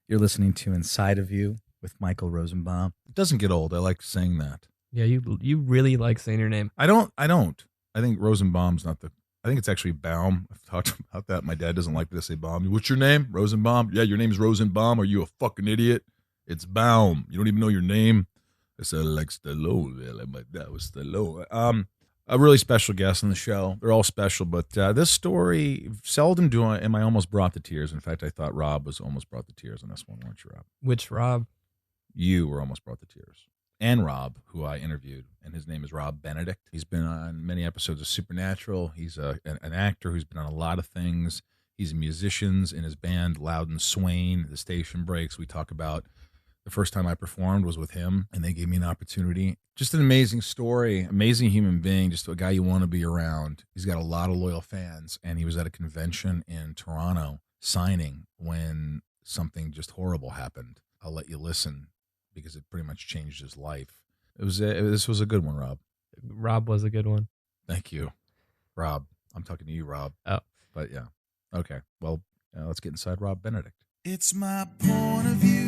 You're listening to Inside of You with Michael Rosenbaum. It doesn't get old. I like saying that. Yeah, you really like saying your name. I don't. I think Rosenbaum's not the. I think it's actually Baum. I've talked about that. My dad doesn't like me to say Baum. What's your name? Rosenbaum? Yeah, your name's Rosenbaum. Are you a fucking idiot? It's Baum. You don't even know your name. I said, like Stallone. Like my dad was Stallone. A really special guest on the show. They're all special, but this story, seldom am I almost brought to tears. In fact, I thought Rob was almost brought to tears on this one, weren't you, Rob? Which Rob? You were almost brought to tears. And Rob, who I interviewed, and his name is Rob Benedict. He's been on many episodes of Supernatural. He's an actor who's been on a lot of things. He's a musician in his band, Loudon Swain. The Station Breaks. We talk about the first time I performed was with him, and they gave me an opportunity. Just an amazing story, amazing human being, just a guy you want to be around. He's got a lot of loyal fans, and he was at a convention in Toronto signing when something just horrible happened. I'll let you listen because it pretty much changed his life. This was a good one, Rob. Rob was a good one. Thank you, Rob. I'm talking to you, Rob. Oh. But yeah. Okay. Well, let's get inside Rob Benedict. It's my point of view.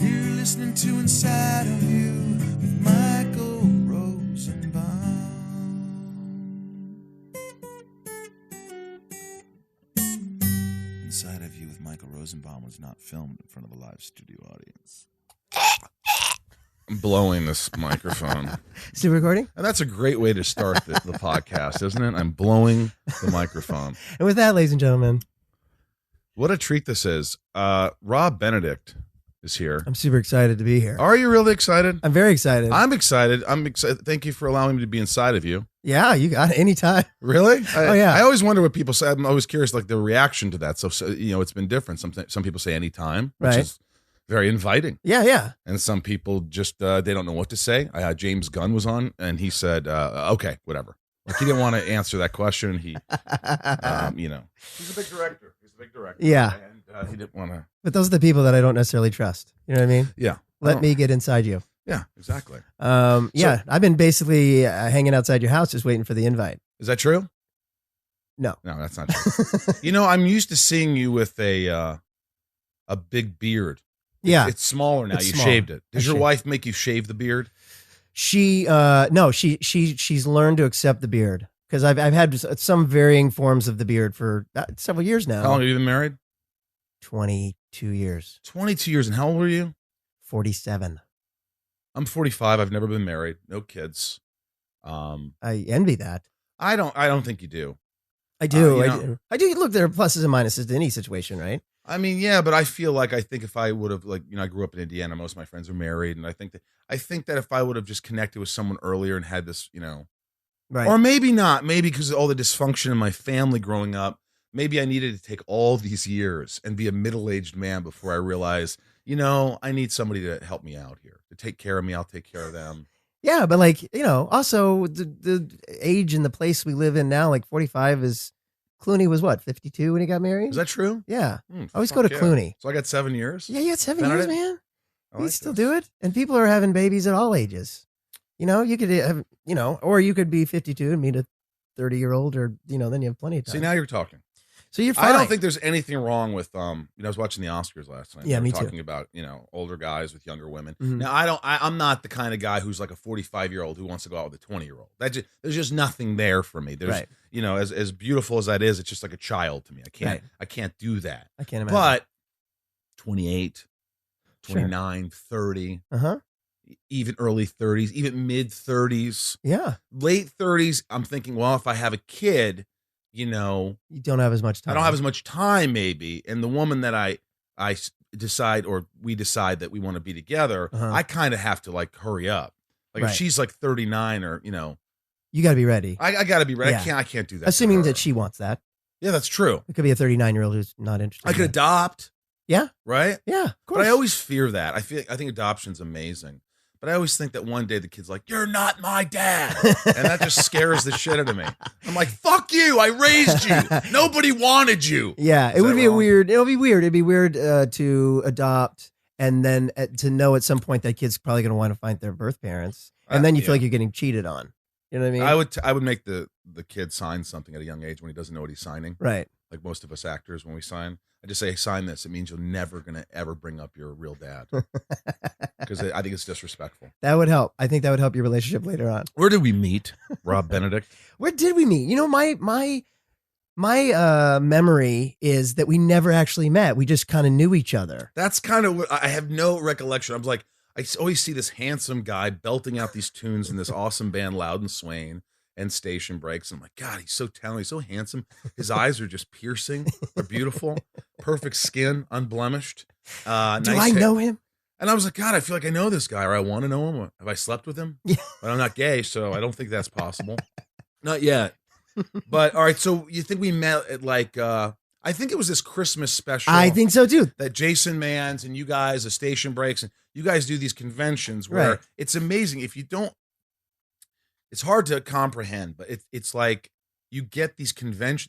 You're listening to Inside of You with Michael Rosenbaum. Inside of You with Michael Rosenbaum was not filmed in front of a live studio audience. I'm blowing this microphone. Is it recording? And that's a great way to start the podcast, isn't it? I'm blowing the microphone. And with that, ladies and gentlemen, what a treat this is. Rob Benedict is here. I'm super excited to be here. Are you really excited? I'm very excited. I'm excited. Thank you for allowing me to be inside of you. Yeah, you got it anytime. Really? Oh, yeah. I always wonder what people say. I'm always curious, like the reaction to that. So it's been different. Some people say anytime, which Right. is very inviting. Yeah. And some people just, they don't know what to say. James Gunn was on and he said, okay, whatever. Like he didn't want to answer that question. He, he's a big director. Yeah. And he didn't want to. But those are the people that I don't necessarily trust. You know what I mean? Yeah. Let me get inside you. Yeah, exactly. Yeah, I've been basically hanging outside your house just waiting for the invite. Is that true? No, that's not true. I'm used to seeing you with a big beard. Yeah. It's smaller now. It's You small. shaved it. Does I your shaved. wife make you shave the beard? she's learned to accept the beard because I've had some varying forms of the beard for several years now. How long have you been married? 22 years. 22 years. And how old are you? 47. I'm 45. I've never been married. No kids. I envy that. I don't think you do. I do. You know- I do. Look, there are pluses and minuses to any situation, right? I mean, yeah, but I think if I would have, I grew up in Indiana, most of my friends are married, and I think that if I would have just connected with someone earlier and had this, Right. or maybe not, maybe because of all the dysfunction in my family growing up, maybe I needed to take all these years and be a middle-aged man before I realized, I need somebody to help me out here, to take care of me. I'll take care of them. Yeah, but also the age and the place we live in now, 45 is. Clooney was what, 52 when he got married? Is that true? Yeah. I always go to Clooney. So I got 7 years. Yeah, you had 7 years, Benedict? man. I You like still this. do it, and people are having babies at all ages. You could have, or you could be 52 and meet a 30-year-old, or then you have plenty of time. See, now you're talking. So you're fine. I don't think there's anything wrong with I was watching the Oscars last night. Yeah, They were me too. talking about, older guys with younger women. Mhm. Now I'm not the kind of guy who's like a 45-year-old who wants to go out with a 20-year-old. There's just nothing there for me. There's Right. as beautiful as that is, it's just like a child to me. Right. I can't do that. I can't imagine. But 28, Sure. 29, 30, Uh-huh. even early 30s, even mid 30s, Yeah. late 30s, I'm thinking, well, if I have a kid, You don't have as much time. I don't have as much time, maybe. And the woman that I decide, or we decide that we want to be together, Uh-huh. I kind of have to hurry up. If Right. she's 39 or, You got to be ready. I got to be ready. Yeah. I can't do that. to Assuming her. that she wants that. Yeah, that's true. It could be a 39-year-old who's not interested. I could in that. adopt. Yeah. Right. Yeah. Of course. But I always fear that. I think adoption's amazing. But I always think that one day the kid's like, "You're not my dad," and that just scares the shit out of me. I'm like, "Fuck you! I raised you. Nobody wanted you." Yeah, Is it would that be wrong? It'll be weird. It'd be weird to adopt and then to know at some point that kid's probably going to want to find their birth parents, and then you feel yeah. like you're getting cheated on. You know what I mean? I would make the kid sign something at a young age when he doesn't know what he's signing. Right. Like most of us actors, when we sign, I just say, sign this. It means you're never going to ever bring up your real dad. Because I think it's disrespectful. That would help. I think that would help your relationship later on. Where did we meet, Rob Benedict? Where did we meet? You know, my memory is that we never actually met. We just kind of knew each other. That's kind of what I have no recollection. I'm like, I always see this handsome guy belting out these tunes in this awesome band, Loud and Swain and Station Breaks. I'm like, God, he's so talented. He's so handsome. His eyes are just piercing. They're beautiful. Perfect skin, unblemished. Do nice I hair. know him? And I was like, God, I feel like I know this guy, or I want to know him. Have I slept with him? Yeah. But I'm not gay, so I don't think that's possible. Not yet. But all right, so you think we met at like I think it was this Christmas special. I think so too. That Jason Manns and you guys, the Station Breaks, and you guys do these conventions where Right. it's amazing. If you don't, it's hard to comprehend, but it's like you get these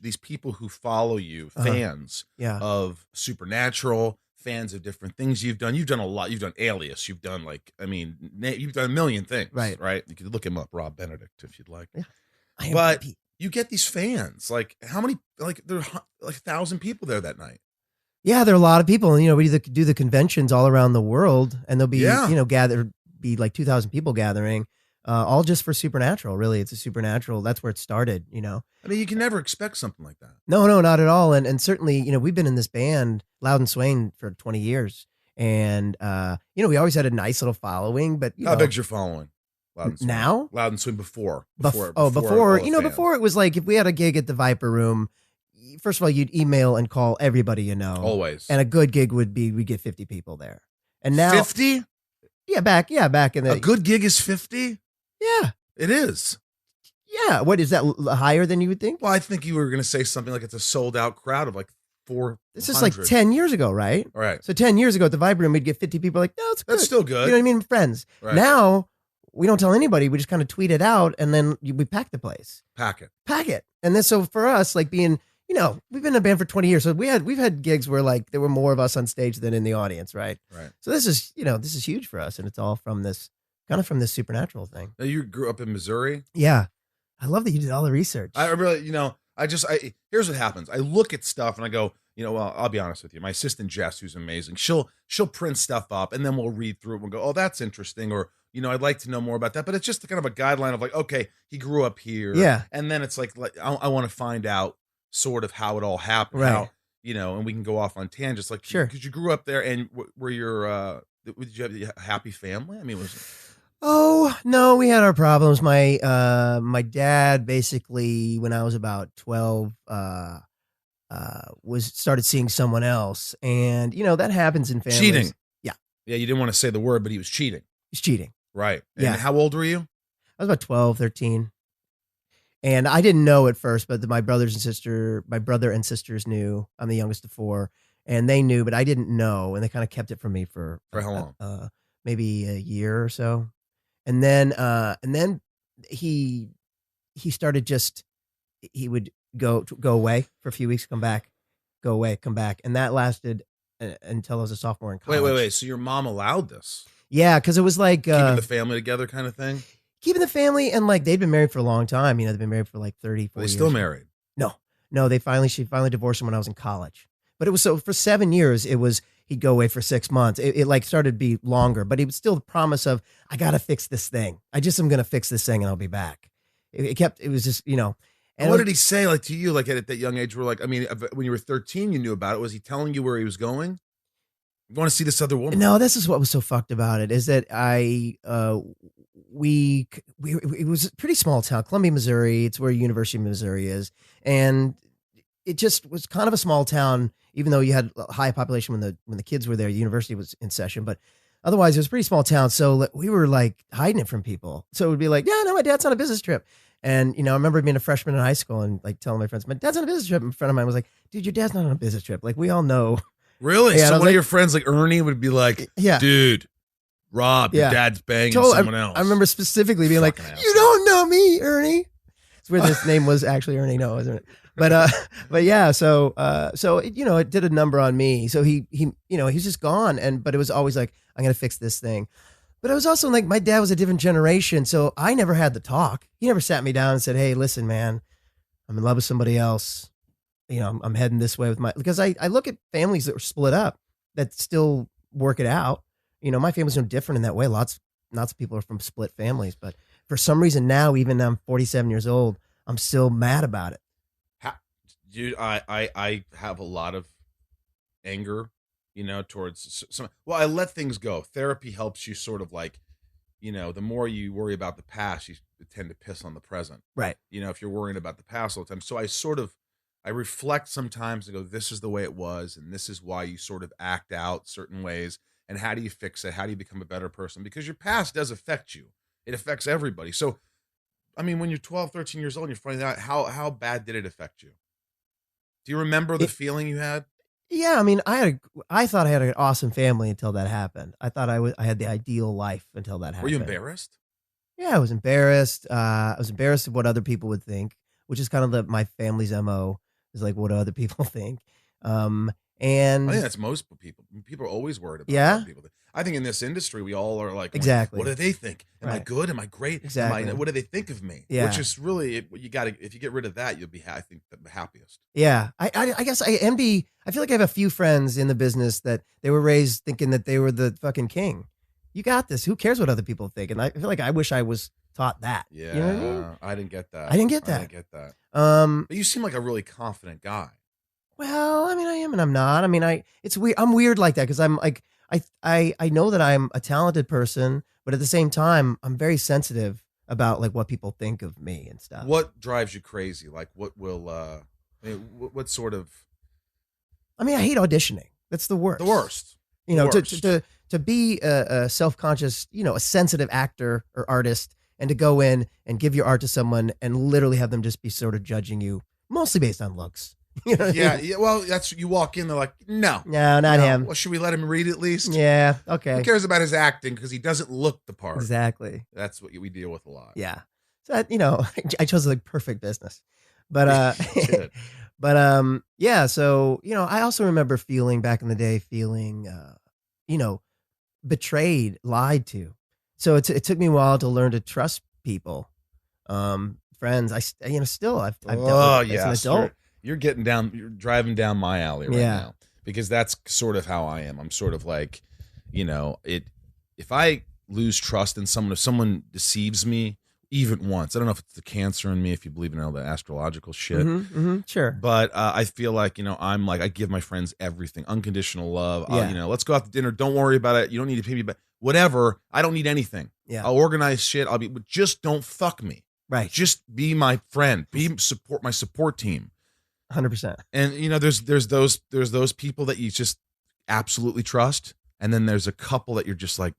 these people who follow you, fans Yeah. of Supernatural, fans of different things you've done. You've done a lot. You've done Alias. You've done you've done a million things. Right. Right. You could look him up, Rob Benedict, if you'd like. Yeah. I am But Pete. you get these fans. Like how many? Like there are like 1,000 people there that night. Yeah, there are a lot of people, and we do the conventions all around the world, and there'll be be like 2,000 people gathering, all just for Supernatural. Really, it's a Supernatural. That's where it started. I mean, you can never expect something like that. No, not at all. And certainly, we've been in this band, Loud and Swain, for 20 years, and we always had a nice little following. But How big's your following? Loud and Swain. Now? Loud and Swain before Before all the fans. before it was like if we had a gig at the Viper Room, first of all, you'd email and call everybody you know. Always. And a good gig would be we'd get 50 people there. And now 50? back in the A good gig is 50? Yeah. It is. Yeah. What is that higher than you would think? Well, I think you were going to say something like it's a sold out crowd of like 400. This is like 10 years ago, right? All right. So 10 years ago at the Viper Room, we'd get 50 people like, no, it's good. That's still good. You know what I mean? Friends. Right. Now we don't tell anybody. We just kind of tweet it out and then we pack the place. Pack it. And then so for us, like being, we've been in a band for 20 years. So we've had gigs where like there were more of us on stage than in the audience, right? Right. So this is huge for us. And it's all from this Supernatural thing. Now, you grew up in Missouri. Yeah. I love that you did all the research. I really, here's what happens. I look at stuff and I go, well, I'll be honest with you. My assistant Jess, who's amazing, she'll print stuff up and then we'll read through it and we'll go, oh, that's interesting. Or, I'd like to know more about that. But it's just kind of a guideline of like, okay, he grew up here. Yeah. And then it's like I want to find out sort of how it all happened. Right. How, and we can go off on tangents. Like, Sure. Because you grew up there and were did you have a happy family? I mean, Oh, no, we had our problems. My dad basically, when I was about 12, started seeing someone else. And, that happens in families. cheating. Yeah. Yeah, you didn't want to say the word, but he was cheating. He's cheating. Right. Yeah. And how old were you? I was about 12, 13. And I didn't know at first, but my brother and sisters knew. I'm the youngest of 4. And they knew, but I didn't know. And they kind of kept it from me for how long? Maybe a year or so. And then he started he would go away for a few weeks, come back, go away, come back. And that lasted until I was a sophomore in college. Wait. So your mom allowed this? Yeah, because it was like Keeping the family together kind of thing? keeping the family, and like they'd been married for a long time. They've been married for like 34 Are they years. still married? No, she finally divorced him when I was in college. But it was for 7 years, he'd go away for 6 months. It like started to be longer, but it was still the promise of, I got to fix this thing. I just am going to fix this thing and I'll be back. It was just, And what did he say like to you, like at that young age? Where like, I mean, when you were 13, you knew about it. Was he telling you where he was going? You want to see this other woman? No, this is what was so fucked about it, is that it was a pretty small town, Columbia, Missouri. It's where University of Missouri is. And it just was kind of a small town, even though you had a high population when the kids were there, the university was in session, but otherwise it was a pretty small town. So we were like hiding it from people. So it would be like, yeah, no, my dad's on a business trip. And, I remember being a freshman in high school and like telling my friends, my dad's on a business trip. And a friend of mine was like, dude, your dad's not on a business trip. Like we all know. Really? Yeah, So and I was one of like- your friends, like Ernie, would be like, Yeah. dude, Rob, your Yeah. dad's banging Totally. someone else. I remember specifically being like, Fucking you don't know me, Ernie. It's where this name was actually Ernie. No, isn't it? But yeah, so it did a number on me. So he's just gone. But it was always like, I'm going to fix this thing. But it was also like, my dad was a different generation. So I never had the talk. He never sat me down and said, hey, listen, man, I'm in love with somebody else. I'm heading this way with because I look at families that were split up that still work it out. My family's no different in that way. Lots of people are from split families, but for some reason now, even though I'm 47 years old, I'm still mad about it. Dude, I have a lot of anger, towards some. Well, I let things go. Therapy helps you sort of like, the more you worry about the past, you tend to piss on the present. Right. If you're worrying about the past all the time. So I reflect sometimes and go, this is the way it was, and this is why you sort of act out certain ways. And how do you fix it? How do you become a better person? Because your past does affect you. It affects everybody. So, I mean, when you're 12, 13 years old, and you're finding out how bad did it affect you? Do you remember the feeling you had? Yeah, I mean, I thought I had an awesome family until that happened. I thought I had the ideal life until that happened. Were you embarrassed? Yeah, I was embarrassed. I was embarrassed of what other people would think, which is kind of my family's MO, is like what other people think. And I think that's most people. People are always worried about what people think. I think in this industry, we all are like, exactly. What do they think? Am I Right. good? Am I great? Exactly. What do they think of me? Yeah. Which is really, if you get rid of that, you'll be, I think, the happiest. Yeah, I guess I envy. I feel like I have a few friends in the business that they were raised thinking that they were the fucking king. You got this. Who cares what other people think? And I feel like I wish I was taught that. Yeah, You know what I mean? I didn't get that. I didn't get that. But you seem like a really confident guy. Well, I mean, I am and I'm not. I mean, it's weird. I'm weird like that because I'm like, I know that I'm a talented person, but at the same time, I'm very sensitive about like what people think of me and stuff. What drives you crazy? Like, what will, what sort of? I mean, I hate auditioning. That's the worst. The worst. To be a self-conscious, a sensitive actor or artist, and to go in and give your art to someone and literally have them just be sort of judging you, mostly based on looks. What I mean? Yeah. Well, that's you walk in, they're like, no, not him. Well, should we let him read at least? Yeah, okay. Who cares about his acting because he doesn't look the part? Exactly. That's what we deal with a lot. Yeah. So that, I chose the perfect business, but yeah. So I also remember feeling back in the day, betrayed, lied to. So it took me a while to learn to trust people, friends. I've dealt with it as an adult. You're driving down my alley right now, because that's sort of how I am. I'm sort of like, if I lose trust in someone, if someone deceives me even once, I don't know if it's the cancer in me, if you believe in all the astrological shit, sure. But I feel like, I'm like, I give my friends everything, unconditional love. Yeah. Let's go out to dinner. Don't worry about it. You don't need to pay me back. Whatever. I don't need anything. Yeah. I'll organize shit. But just don't fuck me. Right. Just be my friend. Support my support team. 100%. And there's those people that you just absolutely trust, and then there's a couple that you're just like,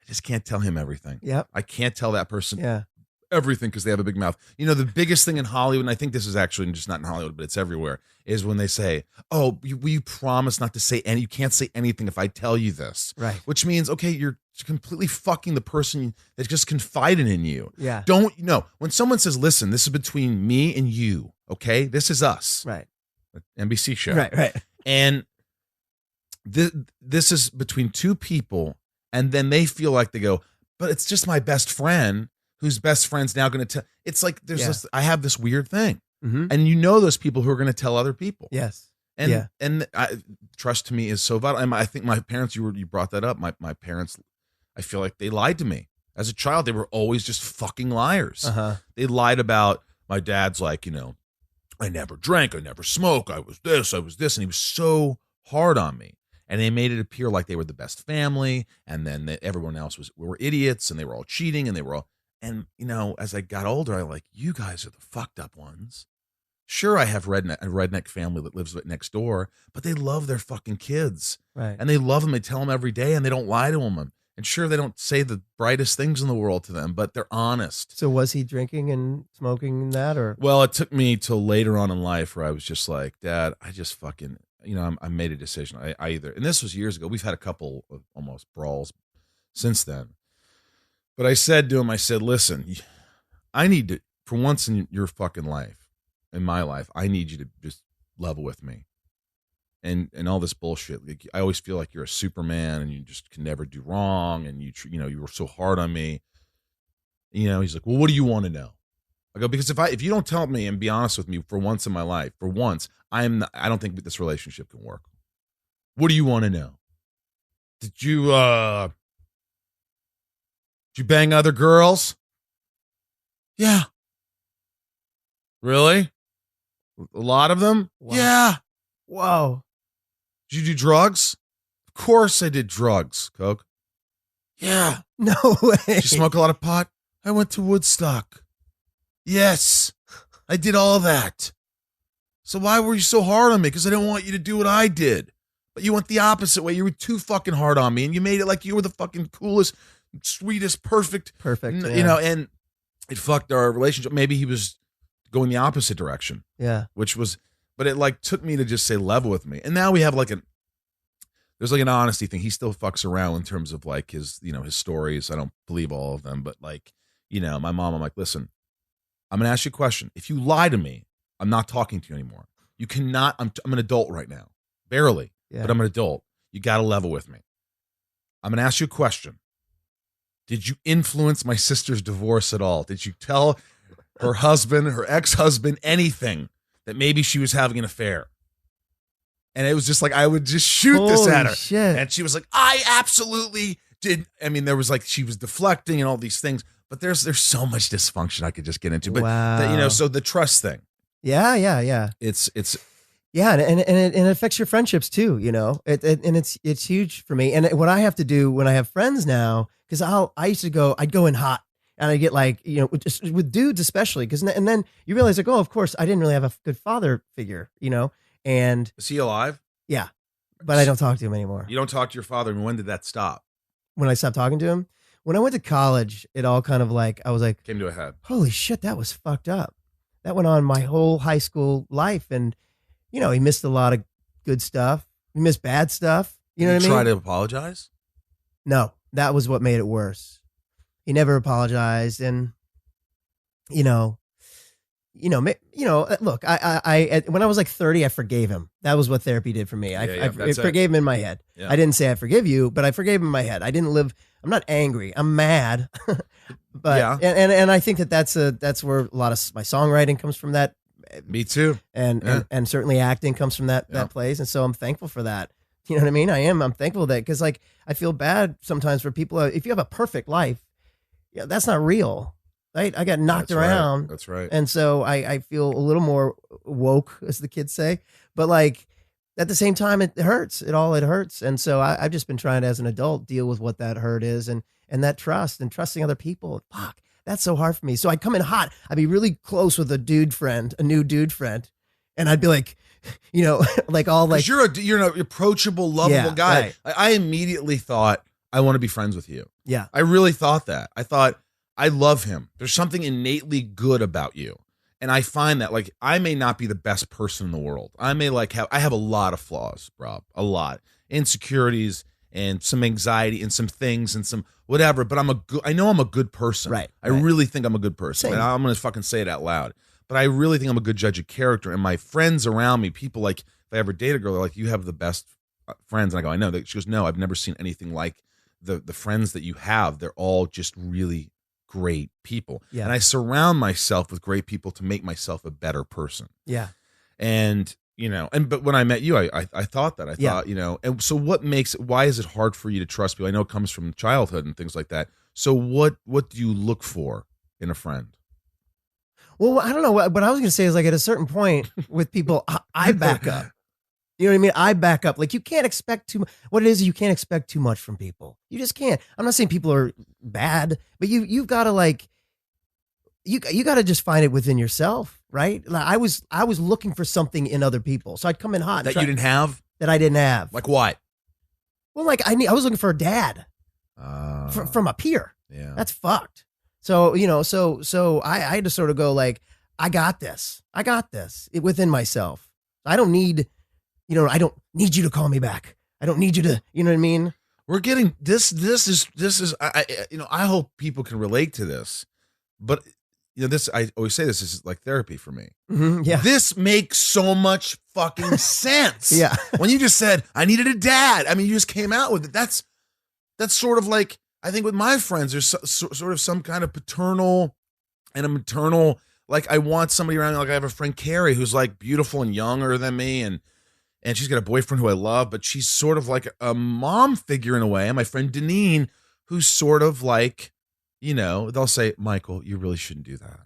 I just can't tell him everything. Yep. I can't tell that person Yeah. everything because they have a big mouth. The biggest thing in Hollywood, and I think this is actually just not in Hollywood, but it's everywhere, is when they say, "Oh, will you promise not to say you can't say anything if I tell you this." Right. Which means, okay, you're completely fucking the person that just confided in you. Yeah. Don't when someone says, "Listen, this is between me and you." Okay, this is us. Right. NBC show. Right. And this is between two people, and then they feel like they go, but it's just my best friend, whose best friend's now going to tell. It's like there's I have this weird thing, and those people who are going to tell other people. Yes. And trust to me is so vital. And I think my parents, you brought that up. My parents, I feel like they lied to me as a child. They were always just fucking liars. They lied about my dad's like, I never drank, I never smoked, I was this, and he was so hard on me. And they made it appear like they were the best family, and then that everyone else were idiots, and they were all cheating, and they were all. And as I got older, I like, you guys are the fucked up ones. Sure, I have a redneck family that lives next door, but they love their fucking kids, Right. and they love them. They tell them every day, and they don't lie to them. And sure, they don't say the brightest things in the world to them, but they're honest. So was he drinking and smoking that, or? Well, it took me till later on in life where I was just like, Dad, I just fucking, I made a decision. I either, and this was years ago. We've had a couple of almost brawls since then. But I said to him, listen, I need to, for once in your fucking life, in my life, I need you to just level with me. And all this bullshit. Like, I always feel like you're a Superman and you just can never do wrong. And you were so hard on me. He's like, well, what do you want to know? I go, because if you don't tell me and be honest with me for once in my life, I don't think this relationship can work. What do you want to know? Did you bang other girls? Yeah. Really? A lot of them? Wow. Yeah. Whoa. Did you do drugs? Of course I did drugs, Coke. Yeah. No way. Did you smoke a lot of pot? I went to Woodstock. Yes. I did all that. So why were you so hard on me? Because I didn't want you to do what I did. But you went the opposite way. You were too fucking hard on me, and you made it like you were the fucking coolest, sweetest, perfect. Perfect. You know, and it fucked our relationship. Maybe he was going the opposite direction. Yeah. But it like took me to just say level with me. And now we have like there's like an honesty thing. He still fucks around in terms of like his stories. I don't believe all of them, but like, my mom, I'm like, listen, I'm going to ask you a question. If you lie to me, I'm not talking to you anymore. You cannot, I'm an adult right now. Barely, Yeah. but I'm an adult. You got to level with me. I'm going to ask you a question. Did you influence my sister's divorce at all? Did you tell her husband, her ex-husband, anything that maybe she was having an affair? And it was just like, I would just shoot this at her. Shit. And she was like, I absolutely did. I mean, there was like, she was deflecting and all these things, but there's so much dysfunction I could just get into. But wow. so the trust thing. Yeah. It's Yeah, and it affects your friendships too, and it's huge for me. And what I have to do when I have friends now, because I'd go in hot, and I get like, just with dudes especially, and then you realize like, oh, of course I didn't really have a good father figure, and is he alive? yeah, but I don't talk to him anymore. You don't talk to your father. And when did that stop? When I stopped talking to him, when I went to college, it all kind of like, I was like, Came to a head. holy shit, that was fucked up. That went on my whole high school life, and he missed a lot of good stuff. He missed bad stuff. You know what I mean? Try to apologize? No, that was what made it worse. He never apologized, and look, I when I was like 30, I forgave him. That was what therapy did for me. I forgave him in my head. Yeah. I didn't say I forgive you, but I forgave him in my head. I didn't live. I'm not angry. I'm mad. But Yeah. and I think that's where a lot of my songwriting comes from. That. Me too. And certainly acting comes from that place, and so I'm thankful for that. You know what I mean? I'm thankful that, because like I feel bad sometimes for people. If you have a perfect life, that's not real, right? I got knocked That's right. around. That's right. And so I feel a little more woke, as the kids say, but like at the same time, it hurts. It hurts, and so I've just been trying to, as an adult, deal with what that hurt is, and that trust and trusting other people. Fuck. That's so hard for me. So I'd come in hot. I'd be really close with a new dude friend, and I'd be like, like all like, you're an approachable, lovable guy. Right. I immediately thought, I want to be friends with you. yeah, I really thought that. I thought, I love him. There's something innately good about you. And I find that, like, I may not be the best person in the world. I may I have a lot of flaws, Rob, a lot. Insecurities and some anxiety and some things and some whatever, but I know I'm a good person. Right. I really think I'm a good person. Same. And I'm going to fucking say it out loud. But I really think I'm a good judge of character. And my friends around me, people like, if I ever date a girl, they're like, you have the best friends. And I go, I know. She goes, no, I've never seen anything like the friends that you have. They're all just really great people. Yeah. And I surround myself with great people to make myself a better person. yeah. And, but when I met you, I thought that. I thought, and so why is it hard for you to trust people? I know it comes from childhood and things like that. So what do you look for in a friend? Well, I don't know. What I was going to say is, like, at a certain point with people, I back up. You know what I mean? I back up. Like, you can't expect what it is, you can't expect too much from people. You just can't. I'm not saying people are bad, but you've got to, like, you got to just find it within yourself, right? Like, I was looking for something in other people. So I'd come in hot. That you didn't have? That I didn't have. Like what? Well, like, I was looking for a dad from a peer. Yeah. That's fucked. So, so I had to sort of go like, I got this within myself. I don't need, I don't need you to call me back. I don't need you to, you know what I mean? We're getting this is, I hope people can relate to this, but I always say this is like therapy for me. Mm-hmm, yeah. This makes so much fucking sense. Yeah. When you just said, I needed a dad. I mean, you just came out with it. That's sort of like, I think with my friends, there's sort of some kind of paternal and a maternal Like I want somebody around me. Like I have a friend Carrie who's like beautiful and younger than me, and she's got a boyfriend who I love, but she's sort of like a mom figure in a way. And my friend Deneen, who's sort of like, you know, they'll say, Michael, you really shouldn't do that.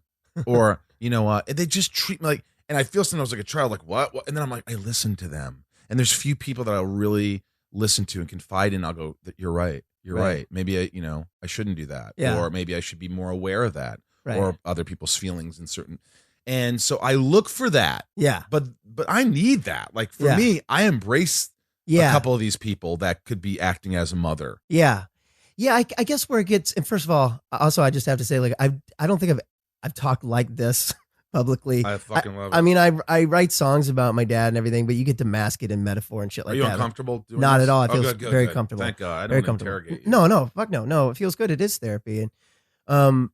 Or, you know, they just treat me like, and I feel sometimes like a child, like what? And then I'm like, I listen to them. And there's few people that I'll really listen to and confide in. I'll go, you're right. You're right. Maybe I shouldn't do that. Yeah. Or maybe I should be more aware of that. Right. Or other people's feelings in certain. And so I look for that. Yeah. But I need that. Like for me, I embrace a couple of these people that could be acting as a mother. Yeah. Yeah. I guess where it gets, and first of all, also I just have to say, like, I don't think I've talked like this publicly. I fucking love it. I mean, I write songs about my dad and everything, but you get to mask it in metaphor and shit like that. Are you uncomfortable doing Not this? at all. It feels Good, very good. comfortable. Thank God. I don't Very want to comfortable. interrogate you. No, fuck no. It feels good. It is therapy. And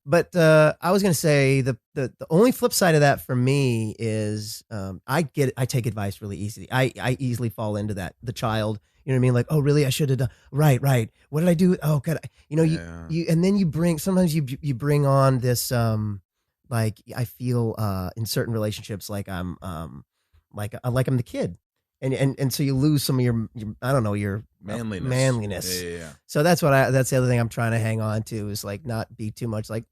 but I was gonna say the only flip side of that for me is I take advice really easily. I easily fall into that. The child, you know what I mean? Like, oh really? I should have done right. What did I do? Oh god, you know, you and then you bring, sometimes you bring on this like I feel in certain relationships like I'm like I'm the kid. And so you lose some of your I don't know, your manliness. Yeah. So that's that's the other thing I'm trying to hang on to, is like not be too much like,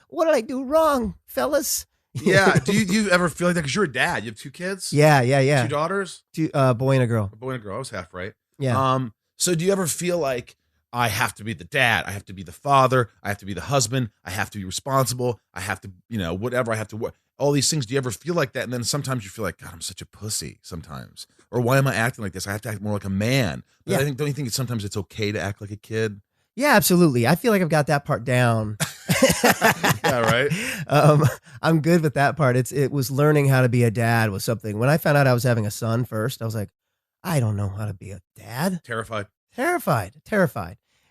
what did I do wrong, fellas? Yeah. Do you ever feel like that? Because you're a dad. You have 2 kids? Yeah. 2 daughters? A boy and a girl. A boy and a girl. I was half right. Yeah. So do you ever feel like I have to be the dad, I have to be the father, I have to be the husband, I have to be responsible, I have to, you know, whatever, I have to work, all these things? Do you ever feel like that? And then sometimes you feel like, God, I'm such a pussy sometimes. Or why am I acting like this? I have to act more like a man. But Yeah. don't you think sometimes it's okay to act like a kid? Yeah, absolutely. I feel like I've got that part down. Yeah, right. I'm good with that part. It was learning how to be a dad was something. When I found out I was having a son first, I was like, I don't know how to be a dad. Terrified.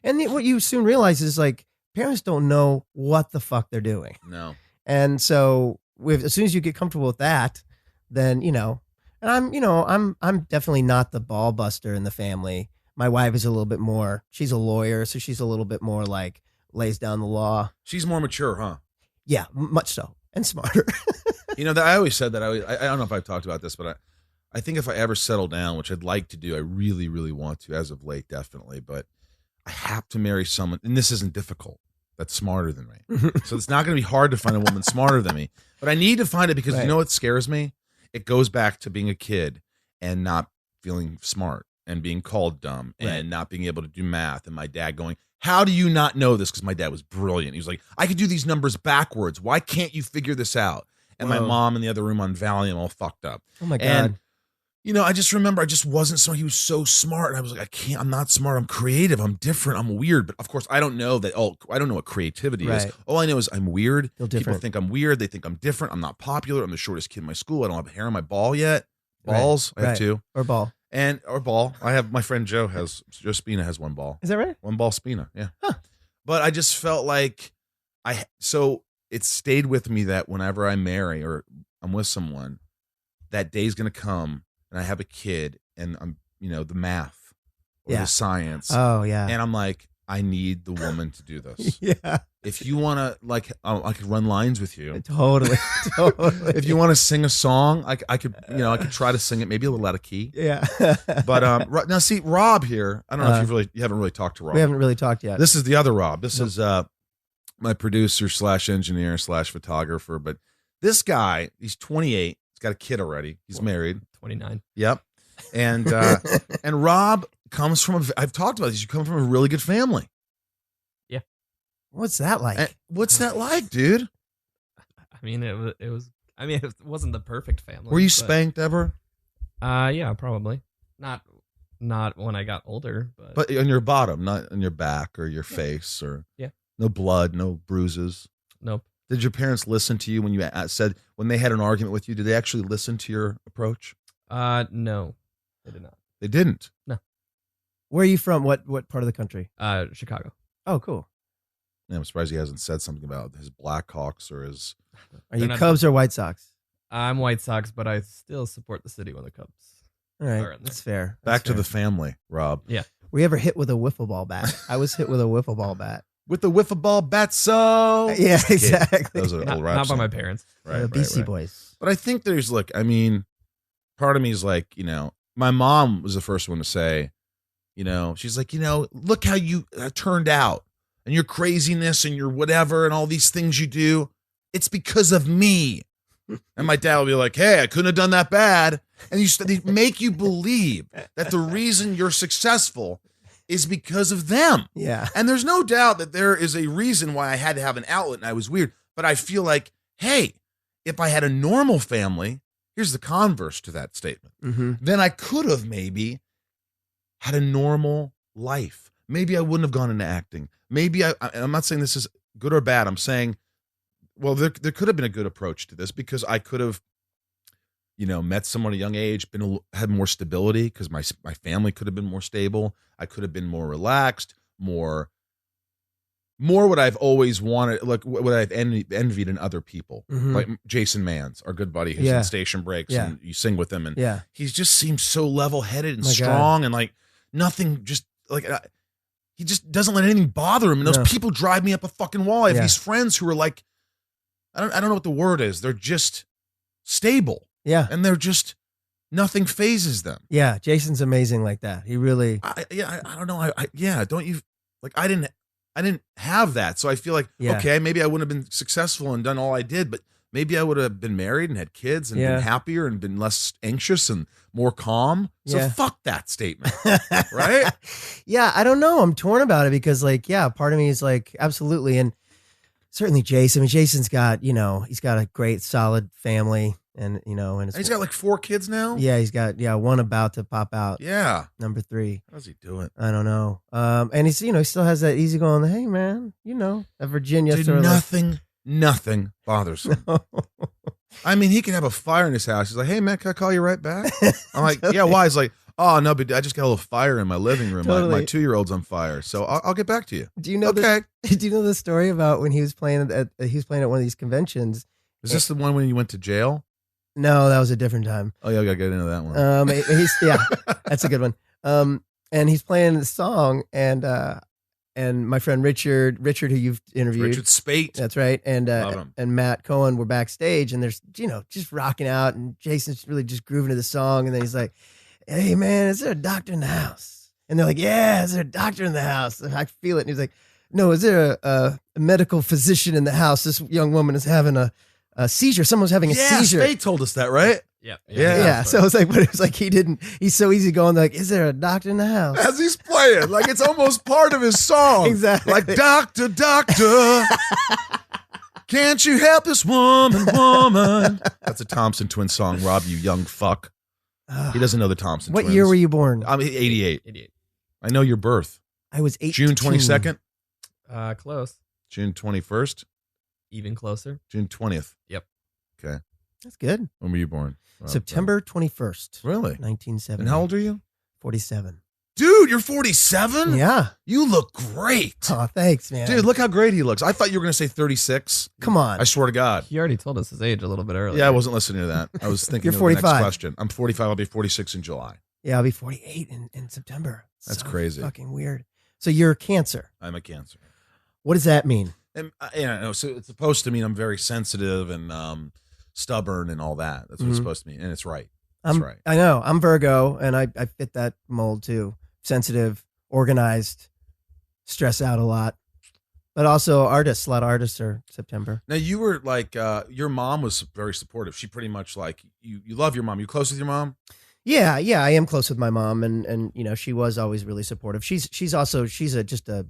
And what you soon realize is like parents don't know what the fuck they're doing. No. And so as soon as you get comfortable with that, then, you know, and I'm definitely not the ball buster in the family. My wife is a little bit more, she's a lawyer, so she's a little bit more like lays down the law. She's more mature, huh? Yeah, much so, and smarter. You know, I always said that. I don't know if I've talked about this, but I think if I ever settle down, which I'd like to do, I really, really want to, as of late, definitely, but I have to marry someone, and this isn't difficult, that's smarter than me. So it's not going to be hard to find a woman smarter than me, but I need to find it because you know what scares me? It goes back to being a kid and not feeling smart and being called dumb and not being able to do math, and my dad going, how do you not know this? Because my dad was brilliant. He was like, I could do these numbers backwards. Why can't you figure this out? And my mom in the other room on Valium all fucked up. Oh my God. And you know, I just remember I just wasn't smart. He was so smart. And I was like, I'm not smart. I'm creative. I'm different. I'm weird. But of course, I don't know that. I don't know what creativity is. All I know is I'm weird. People think I'm weird. They think I'm different. I'm not popular. I'm the shortest kid in my school. I don't have hair on my ball yet. Balls. I have 2. Or ball. Or ball. I have, my friend Joe Spina has 1 ball. Is that right? 1 ball Spina. Yeah. Huh. But I just felt like so it stayed with me that whenever I marry or I'm with someone, that day's going to come and I have a kid and I'm, you know, the math or the science. Oh yeah. And I'm like, I need the woman to do this. Yeah. If you want to, like, I could run lines with you. Totally. If you want to sing a song, I could, you know, I could try to sing it maybe a little out of key. Yeah. But now see, Rob here, I don't know if you haven't really talked to Rob. We haven't really talked yet. This is the other Rob. This is my producer / engineer / photographer. But this guy, he's 28. He's got a kid already. He's married. 29. Yep. And and Rob comes from I've talked about this. You come from a really good family. Yeah. What's that like? And what's that like, dude? I mean, it was. I mean, it wasn't the perfect family. Were you but, spanked ever? Yeah, probably. Not when I got older, but on your bottom, not on your back or your face, or no blood, no bruises. Nope. Did your parents listen to you when you said, when they had an argument with you? Did they actually listen to your approach? No, they did not. They didn't. No. Where are you from? What part of the country? Chicago. Oh, cool. Yeah, I'm surprised he hasn't said something about his Blackhawks or his. Are you Cubs or White Sox? I'm White Sox, but I still support the city when the Cubs. All right, that's fair. Back to the family, Rob. Yeah. Were you ever hit with a wiffle ball bat? I was hit with a wiffle ball bat. with the wiffle ball bat. So Yeah, Kid. exactly. Those are Not, old rap not by songs. my parents. Right, Beastie right. Boys. But I think there's like, I mean, part of me is like, my mom was the first one to say, she's like, look how you turned out and your craziness and your whatever and all these things you do. It's because of me. And my dad will be like, hey, I couldn't have done that bad. And they make you believe that the reason you're successful is because of them. Yeah. And there's no doubt that there is a reason why I had to have an outlet and I was weird. But I feel like, hey, if I had a normal family, here's the converse to that statement. Mm-hmm. Then I could have maybe had a normal life. Maybe I wouldn't have gone into acting. Maybe I'm not saying this is good or bad. I'm saying, well, there could have been a good approach to this because I could have, met someone at a young age, had more stability because my family could have been more stable. I could have been more relaxed, more what I've always wanted, like what I've envied in other people. Mhm. Like Jason Mans, our good buddy who's Yeah. in Station Breaks, Yeah. and you sing with him, and Yeah. he just seems so level-headed and My God. strong, and like nothing, just like he just doesn't let anything bother him. And those No. people drive me up a fucking wall. I have Yeah. these friends who are like, I don't know what the word is. They're just stable, Yeah. and they're just nothing phases them. Yeah. Jason's amazing like that. He really. I don't know. Don't you like? I didn't have that, so I feel like Yeah. okay, maybe I wouldn't have been successful and done all I did, but maybe I would have been married and had kids and Yeah. been happier and been less anxious and more calm. So Yeah. fuck that statement, right? Yeah, I don't know. I'm torn about it because, like, yeah, part of me is like, absolutely, and certainly Jason. I mean, Jason's got, he's got a great, solid family, and and And he's got like 4 kids now. yeah, he's got one about to pop out, Yeah. number 3. How does he do it? I don't know. And he's, he still has that easygoing, hey man, a Virginia Dude, sort of nothing bothers him. like, I mean, he can have a fire in his house. He's like, hey man, can I call you right back? I'm like, yeah, why? He's like, oh no, but I just got a little fire in my living room. My Totally. 2-year-old's on fire, so I'll get back to you. Do you know Okay. do you know the story about when he was playing at one of these conventions? Is this the one when you went to jail? No, that was a different time. Oh yeah, I gotta get into that one. He's that's a good one. And he's playing the song, and my friend Richard, who you've interviewed, Richard Spate. that's right, and Love him. and Matt Cohen were backstage, and there's just rocking out, and Jason's really just grooving to the song, and then he's like, "Hey man, is there a doctor in the house?" And they're like, "Yeah, is there a doctor in the house?" And I feel it, and he's like, "No, is there a medical physician in the house? This young woman is having a seizure. Someone's having a Yeah, seizure." Spate told us that, right? Yeah. Yeah, so it's like, but it was like he's so easy going, like, is there a doctor in the house? As he's playing, like it's almost part of his song. Exactly. Like, doctor, can't you help this woman? That's a Thompson Twin song, Rob, you young fuck. He doesn't know the Thompson What Twins. year were you born? I'm 88. 88. I know your birth. I was 18. June 22nd, Close. June 21st, Even closer. June 20th. Yep. Okay. That's good. When were you born? Rob? September 21st, Really? 1970. And how old are you? 47. Dude, you're 47? Yeah. You look great. Oh, thanks, man. Dude, look how great he looks. I thought you were going to say 36. Come on. I swear to God. He already told us his age a little bit earlier. Yeah, I wasn't listening to that. I was thinking You're of the next 45. question. I'm 45. I'll be 46 in July. Yeah, I'll be 48 in September. That's So crazy. Fucking weird. So you're Cancer. I'm a Cancer. What does that mean? And so it's supposed to mean I'm very sensitive and stubborn and all that. That's what it's Mhm. supposed to mean. And it's right. That's right. I know. I'm Virgo, and I fit that mold too. Sensitive, organized, stress out a lot. But also artists. A lot of artists are September. Now you were like, your mom was very supportive. She pretty much like, you love your mom. You close with your mom? Yeah, I am close with my mom, and she was always really supportive. She's just a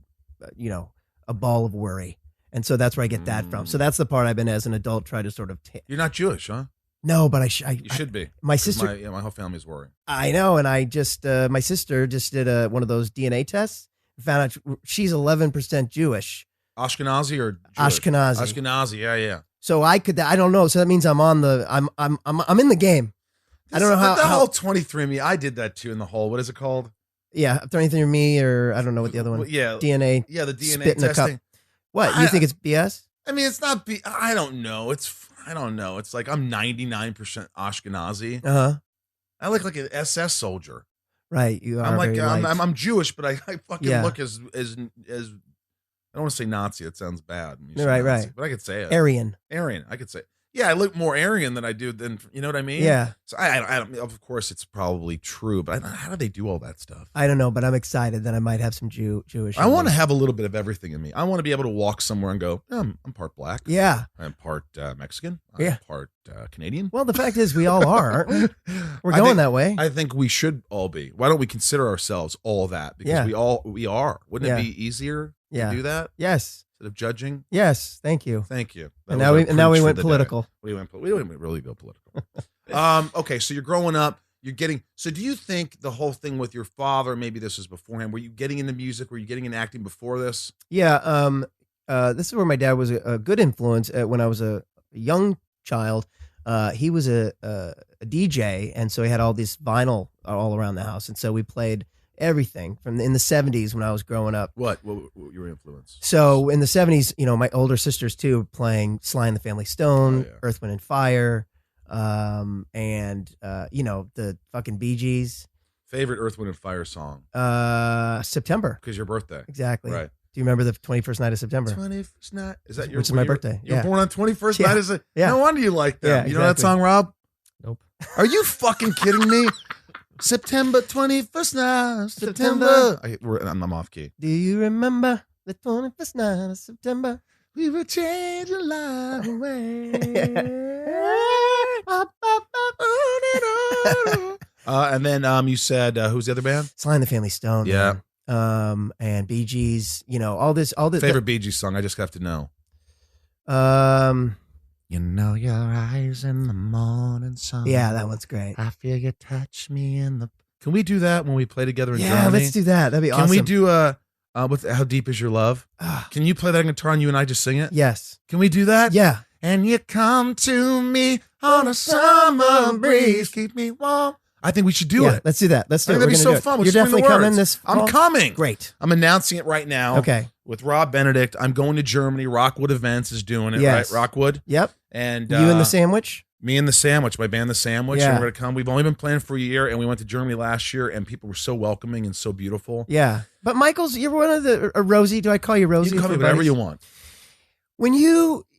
ball of worry, and so that's where I get that from. So that's the part I've been as an adult try to sort of You're not Jewish, huh? no, but You should be. my 'Cause sister, my whole family's worriing. I know, and I just my sister just did one of those DNA tests, found out she's 11% Jewish, Ashkenazi or Jewish? Ashkenazi. Ashkenazi, yeah. So I don't know. So that means I'm in the game. I don't know how- The whole 23andMe, I did that too in the whole, what is it called? Yeah, 23andMe, or I don't know what the other one. Well, yeah. DNA. Yeah, the DNA spit in a cup. testing. What you think it's BS? I mean, it's not. I don't know. I don't know. It's like I'm 99% Ashkenazi. I look like an SS soldier. Right. You are. I'm like very light. I'm Jewish, but I fucking Yeah. look as I don't want to say Nazi. It sounds bad. when you say Right, Nazi, right. But I could say it. Aryan. Aryan. I could say. Yeah, I look more Aryan than I do than, you know what I mean? Yeah. So I don't, of course it's probably true, but how do they do all that stuff? I don't know, but I'm excited that I might have some Jewish. I in want to me. have a little bit of everything in me. I want to be able to walk somewhere and go, I'm part black. Yeah. I'm part Mexican. I'm Yeah. part Canadian. Well, the fact is, we all are, aren't we? We're I going think- that way. I think we should all be. Why don't we consider ourselves all that? Because Yeah. we are. Wouldn't Yeah. it be easier Yeah. to do that Yes. instead of judging? Yes. Thank you. Thank you. That And was now our we preach for went the day. political. We didn't really go political. Okay, so you're growing up. You're getting. So do you think the whole thing with your father? Maybe this was beforehand. Were you getting into music? Were you getting into acting before this? Yeah. This is where my dad was a good influence when I was a young child. He was a DJ, and so he had all this vinyl all around the house, and so we played everything from in the 70s when I was growing up. What your influence? So in the 70s, you know, my older sisters too were playing Sly and the Family Stone, Oh, yeah. Earth, Wind and Fire, and you know, the fucking Bee Gees. Favorite Earth, Wind and Fire song? September. Because your birthday, Exactly. right? Do you remember the 21st night of September? 21st night. Is that your? Which is my were you- birthday, You were yeah. born on 21st Yeah. night. Is it? Yeah. No wonder you like that. Yeah, You know that exactly. song, Rob? Nope. Are you fucking kidding me? September 21st night. September. I'm off key. Do you remember the 21st night of September? We will change a life away. And then you said who's the other band? Sly and the Family Stone. Yeah. man. And Bee Gees, you know, all this. Favorite Bee Gees song? I just have to know. You know your eyes in the morning sun. Yeah, that one's great. I feel you touch me in the. Can we do that when we play together in Yeah, Germany? let's do that. That'd be Can awesome. we do with How Deep Is Your Love? Ah, Can you play that on guitar and you and I just sing it? yes. Can we do that? Yeah. And you come to me on a summer breeze, keep me warm. I think we should do Yeah, it. let's do that. Let's do I it. think We're that'd be gonna so do it. fun. We'll You're just learn the definitely coming words. this I'm fall? coming. Great. I'm announcing it right now. Okay. With Rob Benedict. I'm going to Germany. Rockwood Events is doing it, Yes. right? Rockwood. Yep. And You and the sandwich? me and the Sandwich, my band, the Sandwich. Yeah. And we're going to come. We've only been playing for a year, and we went to Germany last year, and people were so welcoming and so beautiful. Yeah. But Michael's, you're one of the, Rosie, do I call you Rosie? You can call me for whatever buddies? you want.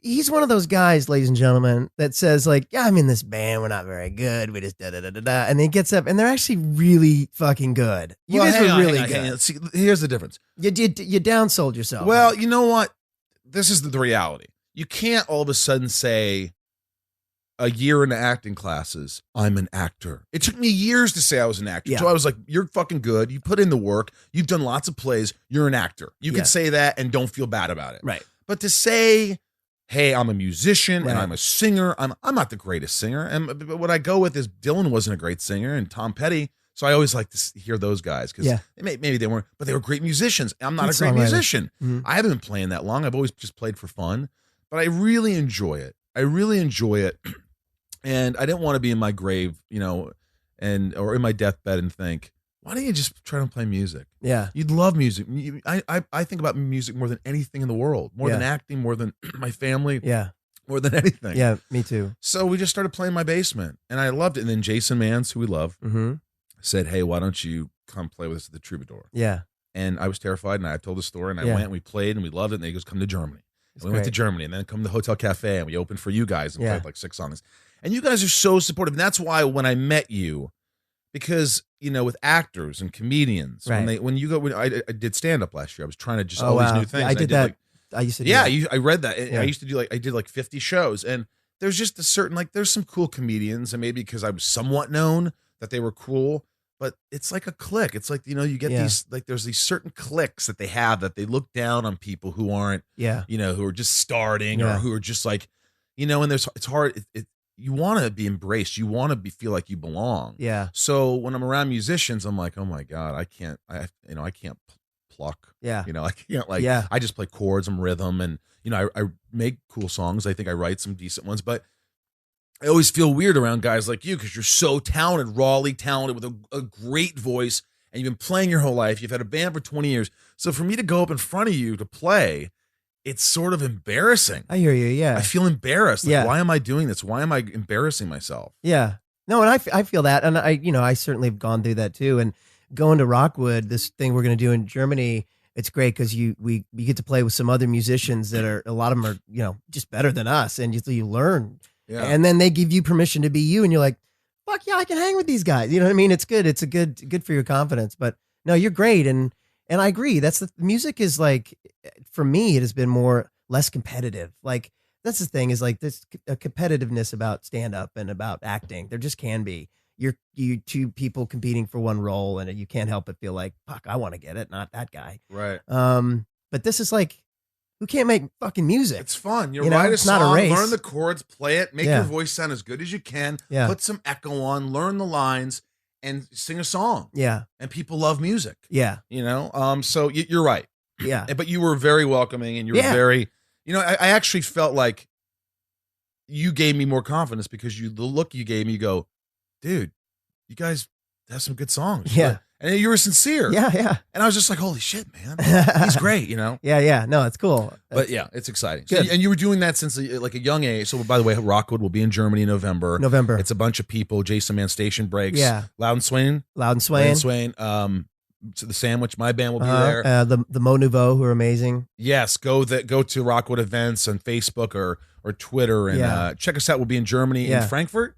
He's one of those guys, ladies and gentlemen, that says like, yeah, I'm in this band. We're not very good. We just da-da-da-da-da. And then he gets up and they're actually really fucking good. You Well, guys hang were on, really hang on, good. hang on. See, here's the difference. You downsold yourself. Well, you know what? This is the reality. You can't all of a sudden say a year into acting classes, I'm an actor. It took me years to say I was an actor. Yeah. So I was like, you're fucking good. You put in the work. You've done lots of plays. You're an actor. You Yeah. can say that and don't feel bad about it. Right. But to say, hey, I'm a musician Right. and I'm a singer, I'm not the greatest singer. But what I go with is Dylan wasn't a great singer and Tom Petty. So I always like to hear those guys because Yeah. maybe they weren't, but they were great musicians. I'm not Good a great songwriter. musician. Mhm. I haven't been playing that long. I've always just played for fun, but I really enjoy it. And I didn't want to be in my grave, you know, or in my deathbed and think, why don't you just try to play music? Yeah. You'd love music. I think about music more than anything in the world, more than Yeah. acting, more than my family, Yeah. more than anything. Yeah. Me too. So we just started playing in my basement and I loved it. And then Jason Mans, who we love, Mm-hmm. said, hey, why don't you come play with us at the Troubadour? Yeah. And I was terrified and I told the story and I Yeah. went and we played and we loved it. And he goes, come to Germany. It's And we went to great. Germany and then come to the Hotel Cafe and we opened for you guys and Yeah. played like 6 songs. And you guys are so supportive. And that's why when I met you, because, you know, with actors and comedians, Right. when I did stand up last year, I was trying to just Oh, all wow. these new things. Yeah, I And did that. like, I used to do yeah, that. I read that. Yeah. I used to do I did like 50 shows. And there's just a certain, like, there's some cool comedians and maybe because I was somewhat known that they were cool. But it's like a clique. It's like, you know, you get Yeah. these, like, there's these certain cliques that they have that they look down on people who aren't, Yeah. you know, who are just starting Yeah. or who are just like, you know, and it's hard. You want to be embraced. You want to feel like you belong. Yeah. So when I'm around musicians, I'm like, oh my God, I can't pluck, Yeah. you know, I can't like, Yeah. I just play chords and rhythm and, you know, I make cool songs. I think I write some decent ones, but I always feel weird around guys like you because you're so talented, rawly talented with a great voice, and you've been playing your whole life. You've had a band for 20 years. So for me to go up in front of you to play, it's sort of embarrassing. I hear you. Yeah. I feel embarrassed. Like, Yeah. why am I doing this? Why am I embarrassing myself? Yeah. No, and I feel that. And I certainly have gone through that too. And going to Rockwood, this thing we're going to do in Germany, it's great because you get to play with some other musicians that are, a lot of them are, you know, just better than us, and you learn. Yeah. And then they give you permission to be you, and you're like, fuck yeah, I can hang with these guys. You know what I mean? It's good. It's good for your confidence. But no, you're great. And I agree. That's the music is like, for me, it has been less competitive. Like, that's the thing, is like this a competitiveness about stand up and about acting. There just can be. You two people competing for one role, and you can't help but feel like, fuck, I want to get it, not that guy. Right. But this is like, who can't make fucking music? It's fun. You You know, write a it's not a song, race. learn the chords, play it, make Yeah. your voice sound as good as you can, Yeah. put some echo on, learn the lines, and sing a song. Yeah. And people love music. Yeah. You know? So you're right. Yeah. But you were very welcoming, and you were Yeah. very, you know, I actually felt like you gave me more confidence because the look you gave me, you go, dude, you guys have some good songs. Yeah. And you were sincere. Yeah. Yeah. And I was just like, holy shit, man. He's great, you know? Yeah. Yeah. No, it's cool. But yeah, it's exciting. So, Good. and you were doing that since like a young age. So by the way, Rockwood will be in Germany in November. November. It's a bunch of people. Jason Man Station Breaks. Yeah. Loud and Swain. Loud and Swain. So the Sandwich, my band will be Uh-huh. there. The Mo Nouveau, who are amazing. Yes, go to Rockwood events on Facebook or Twitter and Yeah. check us out. We'll be in Germany Yeah. in Frankfurt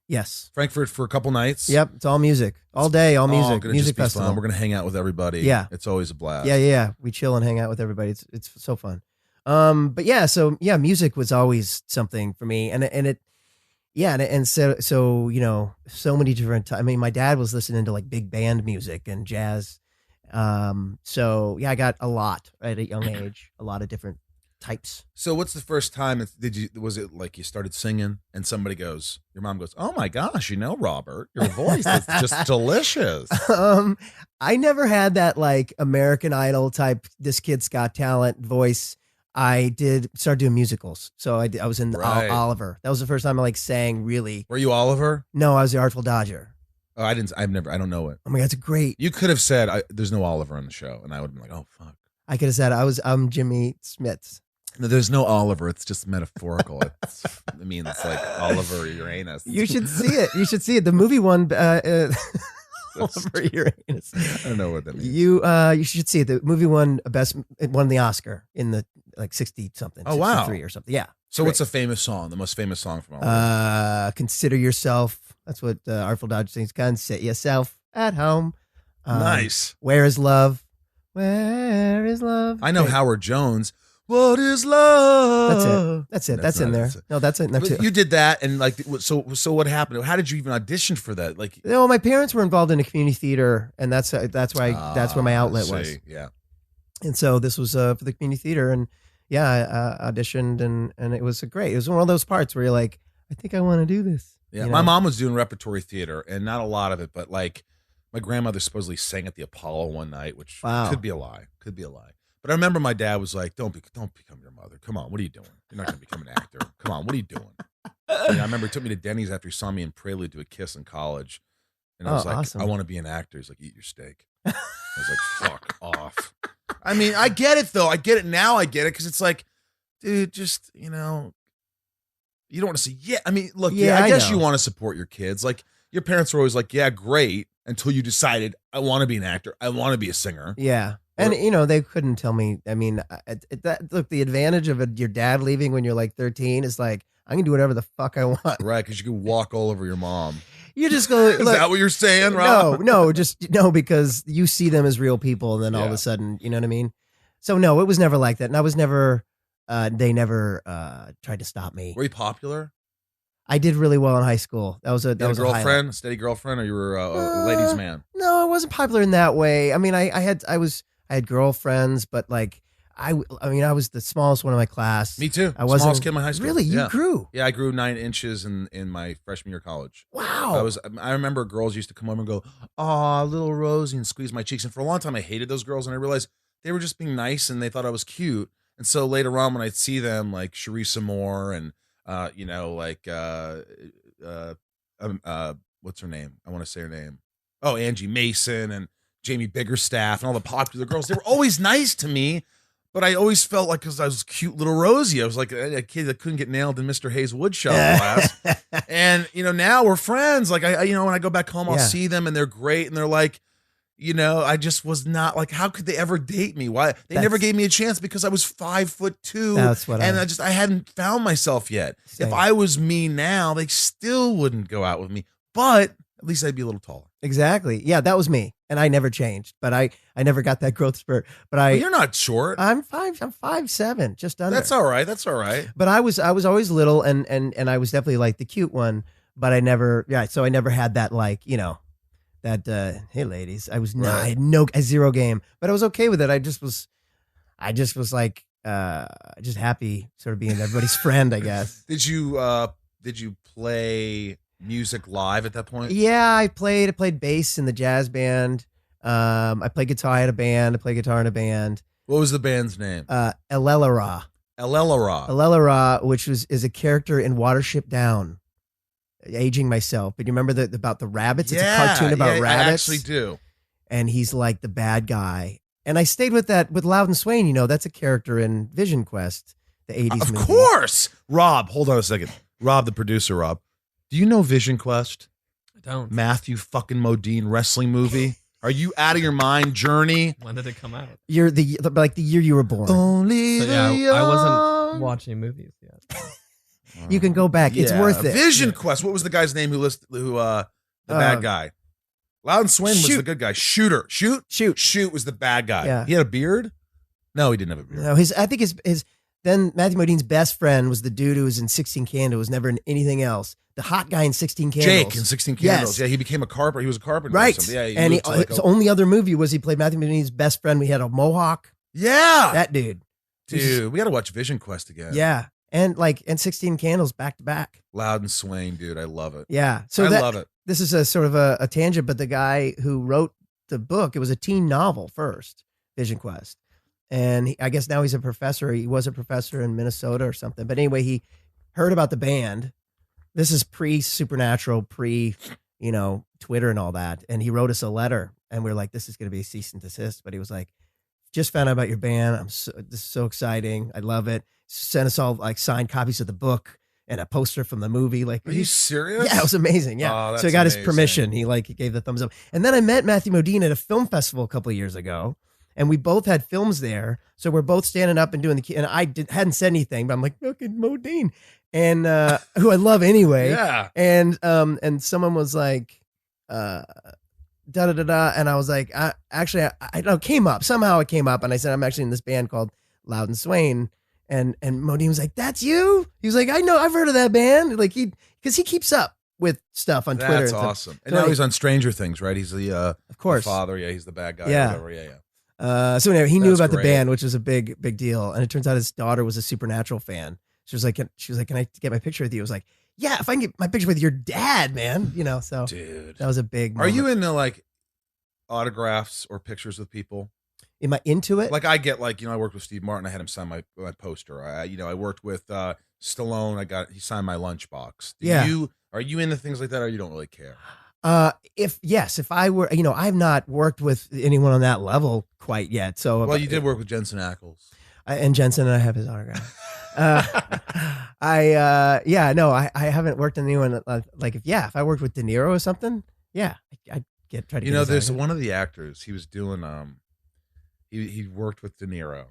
Yes. for a couple nights. Yep. It's all music. All day, all Oh, music. gonna Music just be festival. fun. We're gonna hang out with everybody. Yeah. It's always a blast. Yeah. Yeah. We chill and hang out with everybody. It's so fun. But yeah, so yeah, music was always something for me, and it, yeah, and so you know, so many different. I mean, my dad was listening to like big band music and jazz. So yeah, I got a lot at a young age, a lot of different types. So what's the first time was it like you started singing and your mom goes, oh my gosh, you know, Robert, your voice is just delicious. I never had that like American Idol type, this kid's got talent voice. I started doing musicals. So I was in Right. Oliver. That was the first time I like sang really. Were you Oliver? No, I was the Artful Dodger. Oh, I don't know it. Oh my God, it's great. You could have said there's no Oliver on the show, and I would have been like, oh fuck. I could have said I'm Jimmy Smits. No, there's no Oliver. It's just metaphorical. It means like Oliver Uranus. You should see it. You should see it. The movie won Oliver Uranus. I don't know what that means. You should see it. The movie won the Oscar in the like 60 something. Oh, wow. 63 or something. Yeah. So what's a famous song? The most famous song from Oliver? Consider yourself. That's what Artful Dodger sings. Consider yourself at home. Nice. Where is love? Where is love? I know Great. Howard Jones. What is love? That's it. That's That's in not- there. that's it. No, that's in there But too. you did that, and like, so what happened? How did you even audition for that? Like, No, my parents were involved in a community theater, and that's where my outlet I was. see. Yeah. And so this was for the community theater, and yeah, I auditioned, and it was great. It was one of those parts where you're like, I think I want to do this. Yeah, You my know? mom was doing repertory theater, and not a lot of it, but like my grandmother supposedly sang at the Apollo one night, which Wow. could be a lie. But I remember my dad was like, "Don't become your mother. Come on, what are you doing? You're not going to become an actor. Come on, what are you doing?" And I remember he took me to Denny's after he saw me in Prelude to a Kiss in college, and I was like, awesome. "I want to be an actor." He's like, "Eat your steak." I was like, "Fuck off." I mean, I get it though. I get it now. I get it because it's like, dude, just you know. You don't want to say, yeah. I mean, look, Yeah, I I guess know. you want to support your kids. Like, your parents were always like, yeah, great, until you decided, I want to be an actor. I want to be a singer. Yeah. And you know, they couldn't tell me. I mean, look, the advantage of your dad leaving when you're like 13 is like, I can do whatever the fuck I want. Right, because you can walk all over your mom. You just go. Is that what you're saying, Rob? No, because you see them as real people, and then all of Yeah. a sudden, you know what I mean. So no, it was never like that, and I was never. They never tried to stop me. Were you popular? I did really well in high school. That was a You had a a highlight. girlfriend, steady girlfriend, or you were a ladies' man? No, I wasn't popular in that way. I mean, I had girlfriends, but like I was the smallest one in my class. Me too. I wasn't Smallest kid in my high school. Really, you Yeah. grew. Yeah, I grew 9 inches in my freshman year of college. Wow. I remember girls used to come over and go, "Aw, little Rosie," and squeeze my cheeks. And for a long time, I hated those girls, and I realized they were just being nice, and they thought I was cute. And so later on, when I'd see them, like Charissa Moore and you know, like what's her name? I want to say her name. Oh, Angie Mason and Jamie Biggerstaff and all the popular girls. They were always nice to me. But I always felt like, because I was cute little Rosie, I was like a kid that couldn't get nailed in Mr. Hayes' woodshop class. And, you know, now we're friends. Like, I you know, when I go back home, I'll Yeah. see them and they're great. And they're like, You know, I just was not like, how could they ever date me? Why? They never That's- gave me a chance because I was 5'2". That's what and I hadn't found myself yet. Same. If I was me now, they still wouldn't go out with me. But at least I'd be a little taller. Exactly. Yeah, that was me, and I never changed. But I never got that growth spurt. But Well, you're not short. I'm 5'7", just under. That's all right. That's all right. But I was always little, and I was definitely like the cute one. But I never, so I never had that, like, you know, that hey ladies, I was not, I had zero game, but I was okay with it. I just was like just happy sort of being everybody's friend, I guess. Did you play music live at that point? Yeah, I played bass in the jazz band. I played guitar. I had a band. I played guitar in a band. What was the band's name? Elelara. Elelara, which is a character in Watership Down. Aging myself, but you remember about the rabbits? It's a cartoon about rabbits. I actually do. And he's like the bad guy. And I stayed with Loudon Swain. You know, that's a character in Vision Quest, the 80s Of movie. course. Rob, hold on a second. Rob, the producer, Rob. Do you know Vision Quest? I don't. Matthew fucking Modine wrestling movie? Are you out of your mind? Journey? When did it come out? You're the year you were born. Only So, yeah, I wasn't watching movies yet. You can go back. It's Yeah. worth it. Vision Quest. What was the guy's name the bad guy? Loudon Swain was Shoot. the good guy. Shoot was the bad guy. Yeah. He had a beard? No, he didn't have a beard. No, I think his then Matthew Modine's best friend was the dude who was in 16 Candles, was never in anything else. The hot guy in 16 Candles. Jake in 16 Candles. Yes. Yeah, he became a carpenter. He was a carpenter. Or Right. something. Yeah, And moved to like his only other movie was he played Matthew Modine's best friend. We had a mohawk. yeah. That dude. Dude, we got to watch Vision Quest again. Yeah. And 16 Candles back to back. Loudon Swain, dude. I love it. Yeah. So I love it. This is a sort of a tangent, but the guy who wrote the book, it was a teen novel first, Vision Quest. And I guess now he's a professor. He was a professor in Minnesota or something. But anyway, he heard about the band. This is pre-Supernatural, Twitter and all that. And he wrote us a letter. And we are like, this is going to be a cease and desist. But he was like, just found out about your band. This is so exciting. I love it. Sent us all like signed copies of the book and a poster from the movie. Like, Are you serious? yeah, it was amazing. Yeah. Oh, that's so he got his amazing. permission. He gave the thumbs up. And then I met Matthew Modine at a film festival a couple of years ago. And we both had films there. So we're both standing up and doing and I hadn't said anything, but I'm like, fucking Modine. And who I love anyway. Yeah. And someone was like, da da da da. And I was like, I came up. Somehow it came up. And I said, I'm actually in this band called Loudon Swain. And Modine was like, that's you? He was like, I know, I've heard of that band. Like because he keeps up with stuff on Twitter. That's and stuff. awesome. And So now he's on Stranger Things, right? He's the Of course. the father. Yeah, he's the bad guy. Yeah. Or whatever. Yeah. So anyway, he knew That's about great. the band, which was a big deal. And it turns out his daughter was a Supernatural fan. She was like, can I get my picture with you? I was like, yeah, if I can get my picture with your dad, man. So Dude. that was a big Are you moment. into like autographs or pictures with people? Am I into it? Like I get I worked with Steve Martin. I had him sign my poster. I worked with Stallone. He signed my lunchbox. Are you into things like that, or you don't really care? If I were, I've not worked with anyone on that level quite yet. So, Well, you did work with Jensen Ackles. and Jensen, and I have his autograph. I haven't worked with anyone if I worked with De Niro or something, I'd try to. Get his There's autograph. one of the actors. He was doing he worked with De Niro,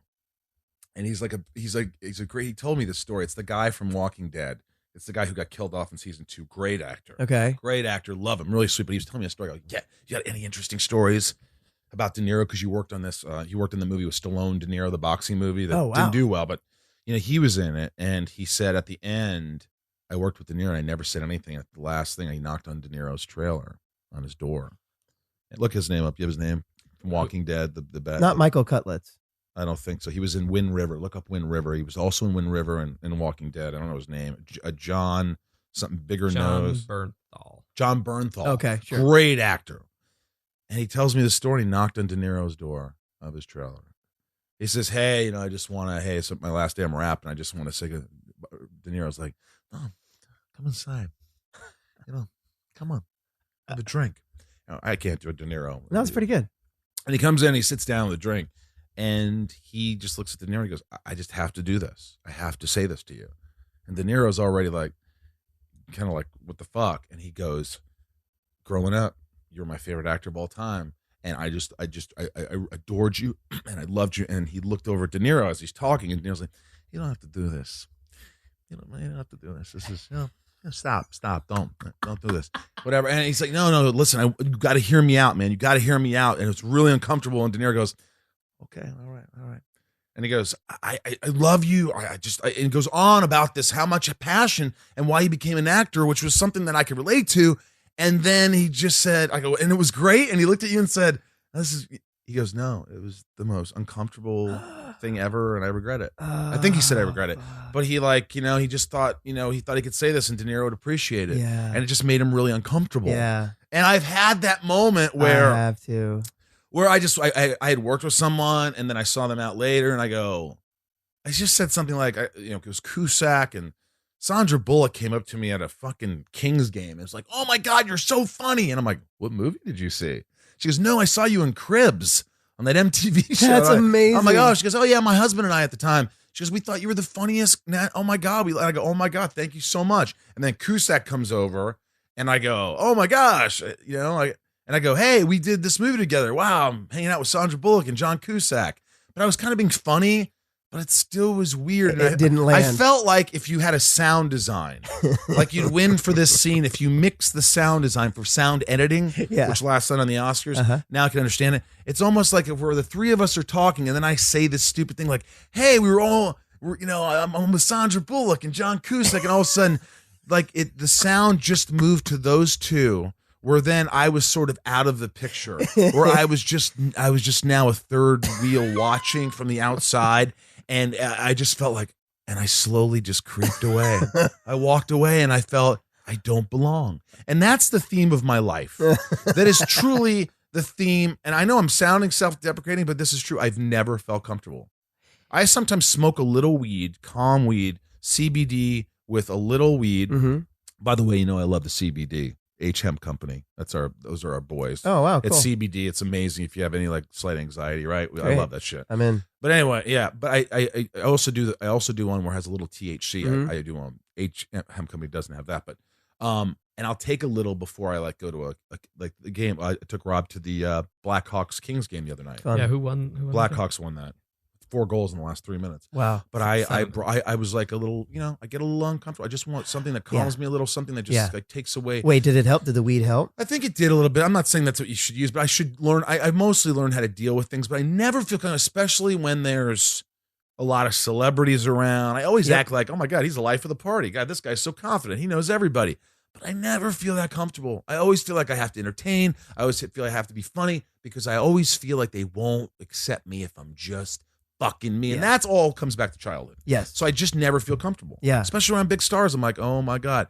and he's a great. He told me this story. It's the guy from Walking Dead. It's the guy who got killed off in season 2. Great actor. Okay. Great actor. Love him. Really sweet. But he was telling me a story. Like, yeah, you got any interesting stories about De Niro? Because you worked on this. You worked in the movie with Stallone, De Niro, the boxing movie that Oh, wow. didn't do well. But, he was in it. And he said at the end, I worked with De Niro and I never said anything. At the last thing, I knocked on De Niro's trailer on his door. And look his name up. You have his name? From Walking Dead. The bad. Not Michael Cutlets. I don't think so. He was in Wind River. Look up Wind River. He was also in Wind River and Walking Dead. I don't know his name. John, something bigger nose. Bernthal. John Bernthal. Okay, sure. Great actor. And he tells me the story. He knocked on De Niro's door of his trailer. He says, hey, I just want to, it's my last day I'm rapping. I just want to say, De Niro's like, oh, come inside. Come on. Have a drink. I can't do a De Niro. No, it's pretty good. And he comes in, he sits down with a drink, and he just looks at De Niro and he goes, I just have to do this. I have to say this to you. And De Niro's already like, kind of like, what the fuck? And he goes, growing up, you're my favorite actor of all time. and I adored you, and I loved you. And he looked over at De Niro as he's talking, and De Niro's like, "You don't have to do this. You don't have to do this. This is, stop, don't do this, whatever." And he's like, "No, listen, you got to hear me out, man. You got to hear me out." And it's really uncomfortable. And De Niro goes, "Okay, all right." And he goes, I love you. And he goes on about this, how much passion and why he became an actor, which was something that I could relate to. And then he just said, I go, and it was great. And he looked at you and said, he goes, "No, it was the most uncomfortable thing ever. And I regret it." I think he said, "I regret it." But he he just thought, he thought he could say this and De Niro would appreciate it. Yeah. And it just made him really uncomfortable. Yeah. And I've had that moment where I have to. where I had worked with someone and then I saw them out later and I just said something like, it was Cusack and Sandra Bullock came up to me at a fucking Kings game. It was like, "Oh my God, you're so funny." And I'm like, "What movie did you see?" She goes, "No, I saw you in Cribs on that MTV show." That's amazing. I'm like, "Oh," she goes, "Oh yeah, my husband and I at the time." She goes, "We thought you were the funniest." Oh my God. I go, "Oh my God, thank you so much." And then Cusack comes over and I go, "Oh my gosh," and I go, "Hey, we did this movie together. Wow, I'm hanging out with Sandra Bullock and John Cusack." But I was kind of being funny, but it still was weird. It didn't land. I felt like if you had a sound design, like you'd win for this scene if you mix the sound design for sound editing, Yeah. which last night on the Oscars. Now I can understand it. It's almost like if the three of us are talking and then I say this stupid thing like, "Hey, I'm with Sandra Bullock and John Cusack," and all of a sudden, the sound just moved to those two. Where then I was sort of out of the picture, where I was just now a third wheel watching from the outside, and I just felt like, and I slowly just creeped away. I walked away, and I felt I don't belong, and that's the theme of my life. That is truly the theme, and I know I'm sounding self-deprecating, but this is true. I've never felt comfortable. I sometimes smoke a little weed, calm weed, CBD with a little weed. Mm-hmm. By the way, I love the CBD. Hemp Company. Those are our boys. Oh wow, cool. It's CBD. It's amazing if you have any slight anxiety, right? I Great. love that shit. I'm in. But anyway, yeah. But I also do one where it has a little THC. Mhm. I do one. Hemp Company doesn't have that, but and I'll take a little before I go to the game. I took Rob to the Blackhawks Kings game the other night. Fun. Yeah, who won? Blackhawks won that. 4 goals in the last 3 minutes. Wow. But I was like a little, I get a little uncomfortable. I just want something that calms me a little, something that just takes away. Wait, did it help? Did the weed help? I think it did a little bit. I'm not saying that's what you should use, but I should learn. I mostly learned how to deal with things, but I never feel especially when there's a lot of celebrities around. I always act like, "Oh my God, he's the life of the party. God, this guy's so confident. He knows everybody." But I never feel that comfortable. I always feel like I have to entertain. I always feel I have to be funny because I always feel like they won't accept me if I'm just fucking me. And that's all comes back to childhood. Yes. So I just never feel comfortable. Yeah. Especially around big stars. I'm like, "Oh my God."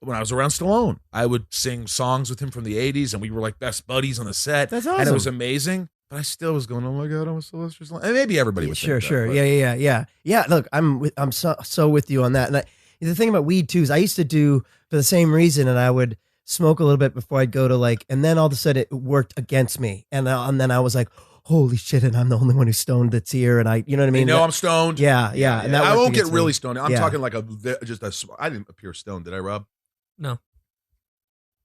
When I was around Stallone, I would sing songs with him from the 80s and we were like best buddies on the set. That's And it awesome. was amazing. But I still was going, "Oh my God, I'm a Sylvester Stallone." And maybe everybody would Sure, think that, sure. but- Yeah. Look, I'm so with you on that. And the thing about weed too is I used to do for the same reason, and I would smoke a little bit before I'd go to and then all of a sudden it worked against me, and then I was like, "Holy shit!" And I'm the only one who's stoned that's here, and you know what I mean? I'm stoned. Yeah. And that I worked won't get against really me. stoned. I'm Yeah. talking like I didn't appear stoned. Did I, Rob? No,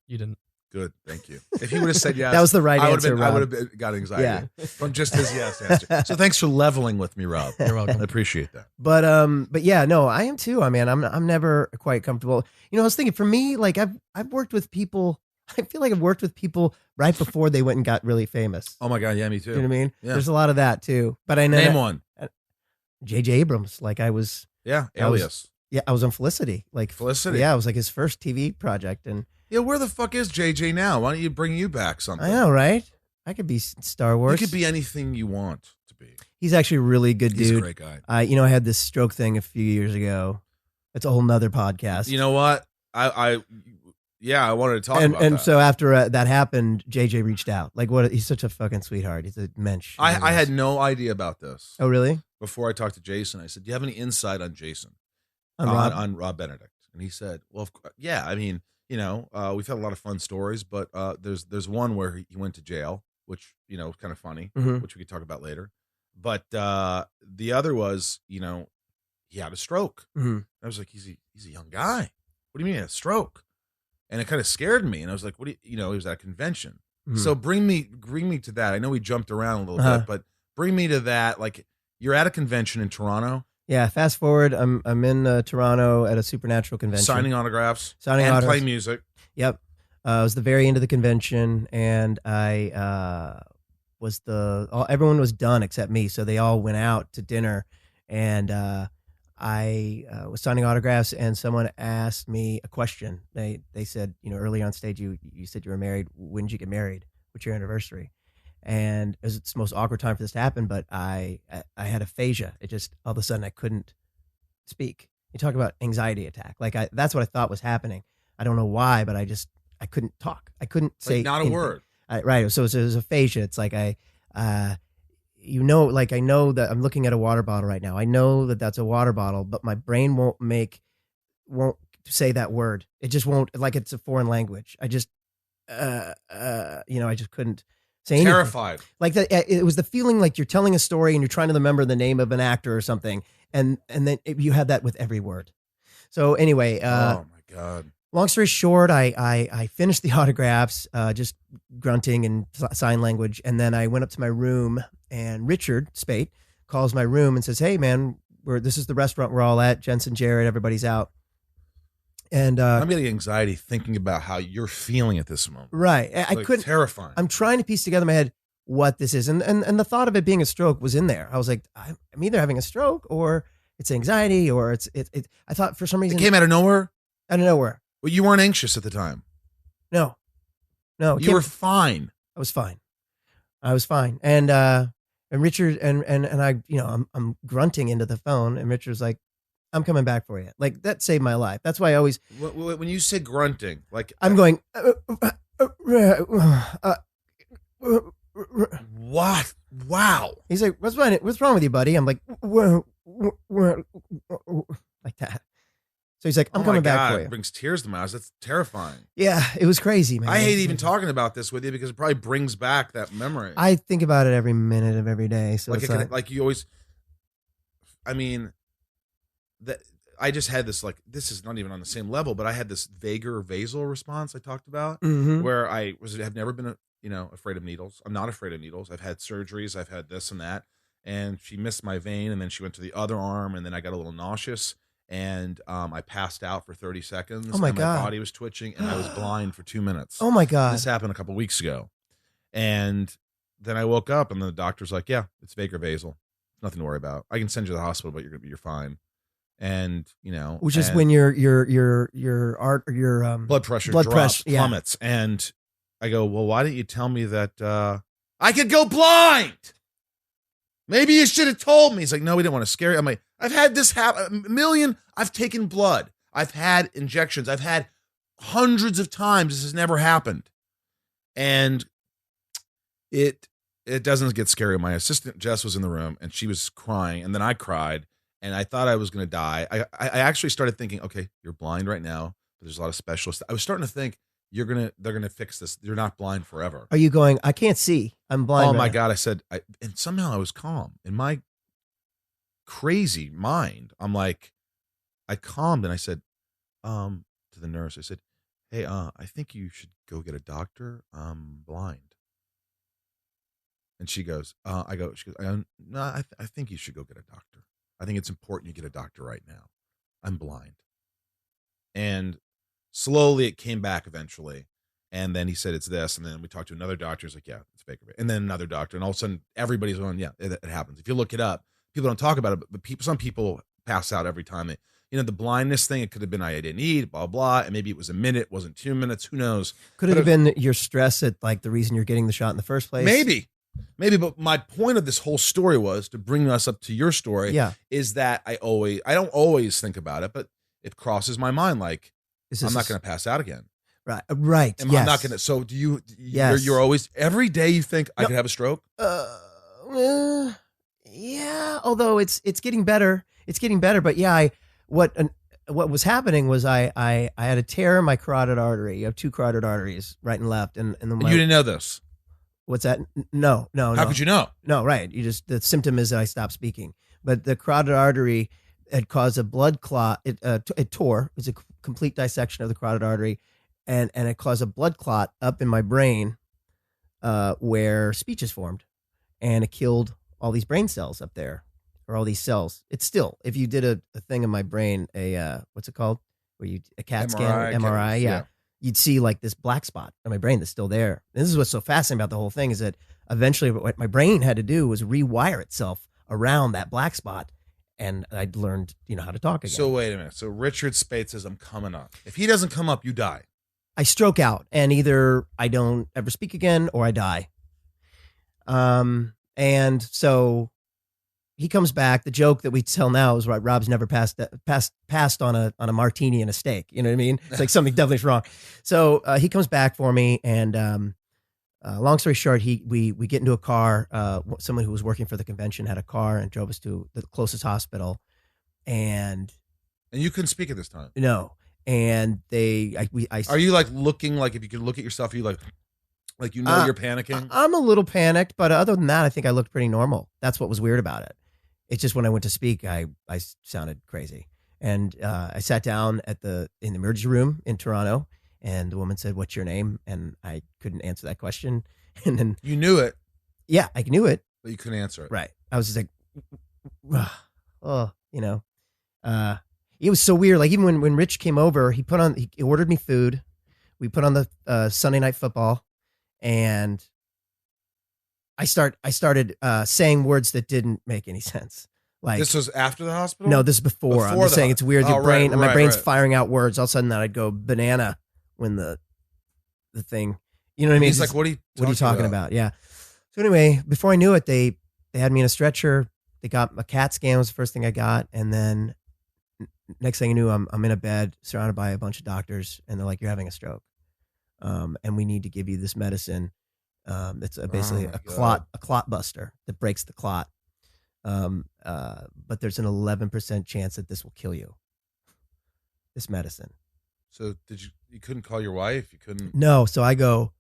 you didn't. Good, thank you. If he would have said yes, That was the right I would answer, have I Rob. would have got anxiety from just his yes answer. So thanks for leveling with me, Rob. You're welcome. I appreciate that. But yeah, no, I am too. I mean, I'm never quite comfortable. I was thinking for me, I've worked with people. I feel like I've worked with people right before they went and got really famous. Oh my God, yeah, me too. You know what I mean? Yeah. There's a lot of that too. But I know Name one. J.J. Abrams. I was Alias. I was on Felicity. Felicity. Yeah, it was his first TV project, and Yeah, where the fuck is JJ now? Why don't you bring you back something? I know, right? I could be Star Wars. You could be anything you want to be. He's actually a really good He's a dude. great guy. I had this stroke thing a few years ago. It's a whole nother podcast. You know what? I wanted to talk about and that. so after that happened, JJ reached out. He's such a fucking sweetheart. He's a mensch. I had no idea about this. Oh, really? Before I talked to Jason, I said, "Do you have any insight on Jason?" On Rob? On Rob Benedict. And he said, "Well, yeah, I mean, we've had a lot of fun stories, but there's one where he went to jail, which, was kind of funny, Mhm. which we could talk about later. But the other was, he had a stroke." Mhm. I was like, he's a young guy. What do you mean he had a stroke? And it kind of scared me. And I was like, what do you, he was at a convention. So bring me to that. I know we jumped around a little Uh-huh. bit, but bring me to that. Like, you're at a convention in Toronto, Yeah, fast forward. I'm in Toronto at a Supernatural convention. signing autographs, Signing and autographs. playing music. Yep. It was the very end of the convention, and I was everyone was done except me, so they all went out to dinner, and I was signing autographs, and someone asked me a question. They said, early on stage, you said you were married. When did you get married? What's your anniversary? And it was the most awkward time for this to happen, but I had aphasia. It just, all of a sudden, I couldn't speak. You talk about anxiety attack. Like, that's what I thought was happening. I don't know why, but I couldn't talk. I couldn't say Like, not a anything. word. Right. So it was aphasia. It's like I know that I'm looking at a water bottle right now. I know that that's a water bottle, but my brain won't say that word. It just won't, like it's a foreign language. I just, I just couldn't say anything. Terrified. Like that. It was the feeling like you're telling a story and you're trying to remember the name of an actor or something. And then you had that with every word. So anyway, Oh my God. long story short, I finished the autographs, just grunting and sign language. And then I went up to my room, and Richard Spate calls my room and says, "Hey man, this is the restaurant we're all at. Jensen, Jared, everybody's out." And I'm getting anxiety thinking about how you're feeling at this moment. right. It's I like couldn't, terrifying. I'm trying to piece together in my head what this is. And the thought of it being a stroke was in there. I was like, I'm either having a stroke or it's anxiety or it's I thought for some It reason came out of nowhere. out of nowhere. Well, you weren't anxious at the time. No, it You came- were fine. I was fine. And Richard and I, I'm grunting into the phone, and Richard's like, "I'm coming back for you." Like, that saved my life. That's why I always, When you say grunting, like I'm going, what? Wow. he's like, what's wrong with you, buddy? I'm like, like that. So he's like, I'm Oh my coming back God, for It you. brings tears to my eyes. That's terrifying. Yeah, it was crazy, man. I hate even talking about this with you because it probably brings back that memory. I think about it every minute of every day. So like, it's like you always. I mean, that I just had this, like, this is not even on the same level, but I had this vagal vasal response I talked about, Mhm. where have never been afraid of needles. I'm not afraid of needles. I've had surgeries. I've had this and that. And she missed my vein, and then she went to the other arm, and then I got a little nauseous, and I passed out for 30 seconds. Oh my and God. My body was twitching, and I was blind for 2 minutes. Oh my God. This happened a couple weeks ago, and then I woke up, and the doctor's like, "Yeah, it's vagal vasal. Nothing to worry about. I can send you to the hospital, but you're fine." And Which is and when your blood pressure blood drops, pressure, yeah. plummets, and I go, "Well, why didn't you tell me that I could go blind? Maybe you should have told me." He's like, "No, we didn't want to scare you." I'm like, "I've had this happen a million. I've taken blood. I've had injections. I've had hundreds of times. This has never happened." And it doesn't get scary. My assistant Jess was in the room, and she was crying, and then I cried, and I thought I was going to die. I actually started thinking, okay, you're blind right now, but there's a lot of specialists. I was starting to think they're gonna fix this. You're not blind forever. Are you going, I can't see, I'm blind? Oh my right now." God. I said, and somehow I was calm in my crazy mind. I'm like, I calmed and I said, to the nurse, I said, "Hey, I think you should go get a doctor. I'm blind." And she goes, no, I think you should go get a doctor. I think it's important you get a doctor right now. I'm blind. And slowly it came back eventually. And then he said, "It's this." And then we talked to another doctor. He's like, "Yeah, it's Baker." And then another doctor. And all of a sudden everybody's going, "Yeah, it happens." If you look it up, people don't talk about it, but some people pass out every time the blindness thing, it could have been I didn't eat, blah, blah. And maybe it was a minute, wasn't 2 minutes. Who knows? Could it have been your stress at like the reason you're getting the shot in the first place? Maybe. But my point of this whole story was to bring us up to your story. Yeah. Is that I don't always think about it, but it crosses my mind. Like, I'm not going to pass out again. Right. Right. I'm Yes. not going to. So do you, Yes. you're always, every day you think I No. could have a stroke? Yeah. Although it's getting better. It's getting better. But yeah, what was happening was I had a tear in my carotid artery. You have two carotid arteries, right and left, and then And you didn't know this. what's that? No. How could you know? No, right. The symptom is that I stopped speaking. But the carotid artery had caused a blood clot. It tore. It was a complete dissection of the carotid artery, and it caused a blood clot up in my brain. where speech is formed, and it killed all these brain cells up there, or all these cells. It's still, if you did a thing in my brain, what's it called? Where you a CAT scan, MRI, yeah, you'd see like this black spot in my brain that's still there. And this is what's so fascinating about the whole thing is that eventually what my brain had to do was rewire itself around that black spot, and I'd learned, how to talk again. So wait a minute. So Richard Speight says, I'm coming up. If he doesn't come up, you die. I stroke out, and either I don't ever speak again or I die. And so he comes back. The joke that we tell now is right. Rob's never passed on a martini and a steak. You know what I mean? It's like something definitely wrong. So he comes back for me, and long story short, we get into a car. Someone who was working for the convention had a car and drove us to the closest hospital, and you couldn't speak at this time. No, and are you like looking like if you could look at yourself, are you like you're panicking? I'm a little panicked, but other than that, I think I looked pretty normal. That's what was weird about it. It's just when I went to speak, I sounded crazy. And I sat down in the emergency room in Toronto, and the woman said, "What's your name?" And I couldn't answer that question. And then you knew it. Yeah, I knew it, but you couldn't answer it. Right. I was just like, it was so weird. Like even when Rich came over, he ordered me food. We put on the Sunday Night Football. And I started saying words that didn't make any sense. Like this was after the hospital? No, this is before. I'm just saying it's weird. Your brain, my brain's firing out words. All of a sudden, I'd go banana when the thing. You know what I mean? He's like, "What are you talking about?" Yeah. So anyway, before I knew it, they had me in a stretcher. They got a CAT scan was the first thing I got, and then next thing I knew, I'm in a bed surrounded by a bunch of doctors, and they're like, "You're having a stroke. And we need to give you this medicine. It's basically a clot buster that breaks the clot. But there's an 11% chance that this will kill you. This medicine." So you couldn't call your wife? You couldn't? No. So I go,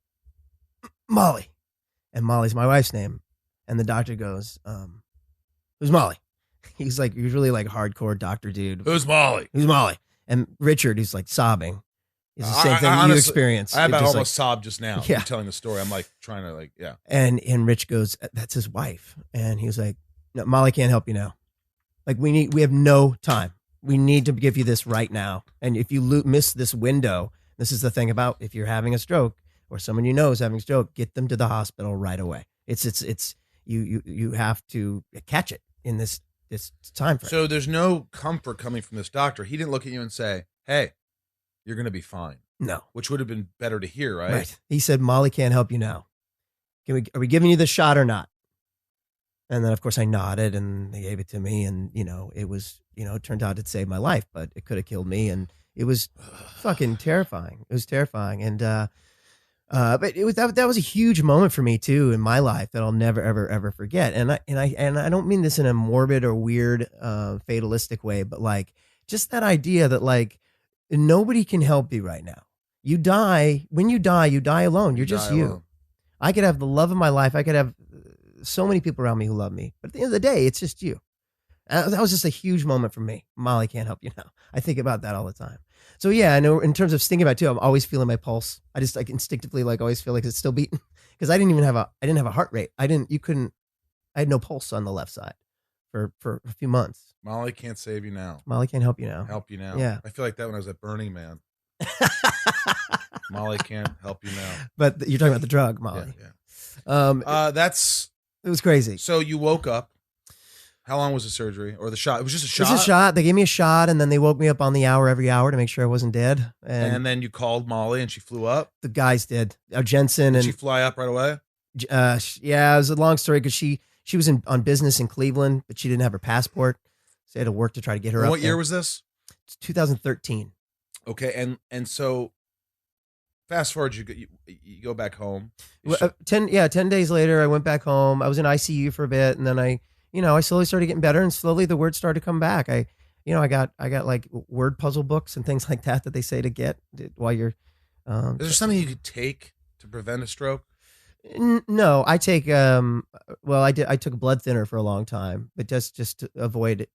"Molly," and Molly's my wife's name. And the doctor goes, "Who's Molly?" He's like, usually like hardcore doctor dude. "Who's Molly? Who's Molly?" And Richard, who's like sobbing. It's the same thing honestly, you experience. I almost sobbed just now. Yeah. Telling the story. I'm like trying to yeah. And Rich goes, "That's his wife." And he was like, "No, Molly can't help you now. Like we have no time. We need to give you this right now. And if you miss this window, this is the thing about if you're having a stroke or someone you know is having a stroke, get them to the hospital right away. It's you have to catch it in this time frame." So there's no comfort coming from this doctor. He didn't look at you and say, "Hey, you're going to be fine." No. Which would have been better to hear, right? Right. He said, "Molly can't help you now. Are we giving you the shot or not?" And then, of course, I nodded, and they gave it to me. And, it was, it turned out it saved my life, but it could have killed me. And it was fucking terrifying. It was terrifying. And, but it was, that was a huge moment for me too, in my life that I'll never, ever, ever forget. And I don't mean this in a morbid or weird, fatalistic way, but like just that idea that like nobody can help you right now. You die. When you die alone. You're just you. Alone. I could have the love of my life. I could have so many people around me who love me. But at the end of the day, it's just you. That was just a huge moment for me. Molly can't help you now. I think about that all the time. So yeah, I know in terms of thinking about it too, I'm always feeling my pulse. I just like instinctively like always feel like it's still beating because I didn't have a heart rate. I had no pulse on the left side for a few months. Molly can't save you now. Molly can't help you now. Help you now. Yeah. I feel like that when I was at Burning Man. Molly can't help you now. But you're talking about the drug, Molly. Yeah. It was crazy. So you woke up. How long was the surgery or the shot? It was just a shot? It was a shot. They gave me a shot, and then they woke me up on the hour every hour to make sure I wasn't dead. And then you called Molly, and she flew up? The guys did. Jensen. Did she fly up right away? Yeah, it was a long story because she was on business in Cleveland, but she didn't have her passport. So I had to work to try to get her up. What year was this? It's 2013. Okay, and so fast forward, you go back home. 10 days later, I went back home. I was in ICU for a bit, and then I slowly started getting better, and slowly the words started to come back. I got like word puzzle books and things like that they say to get while you're. Is there something you could take to prevent a stroke? No, I take. I took a blood thinner for a long time, but just to avoid it.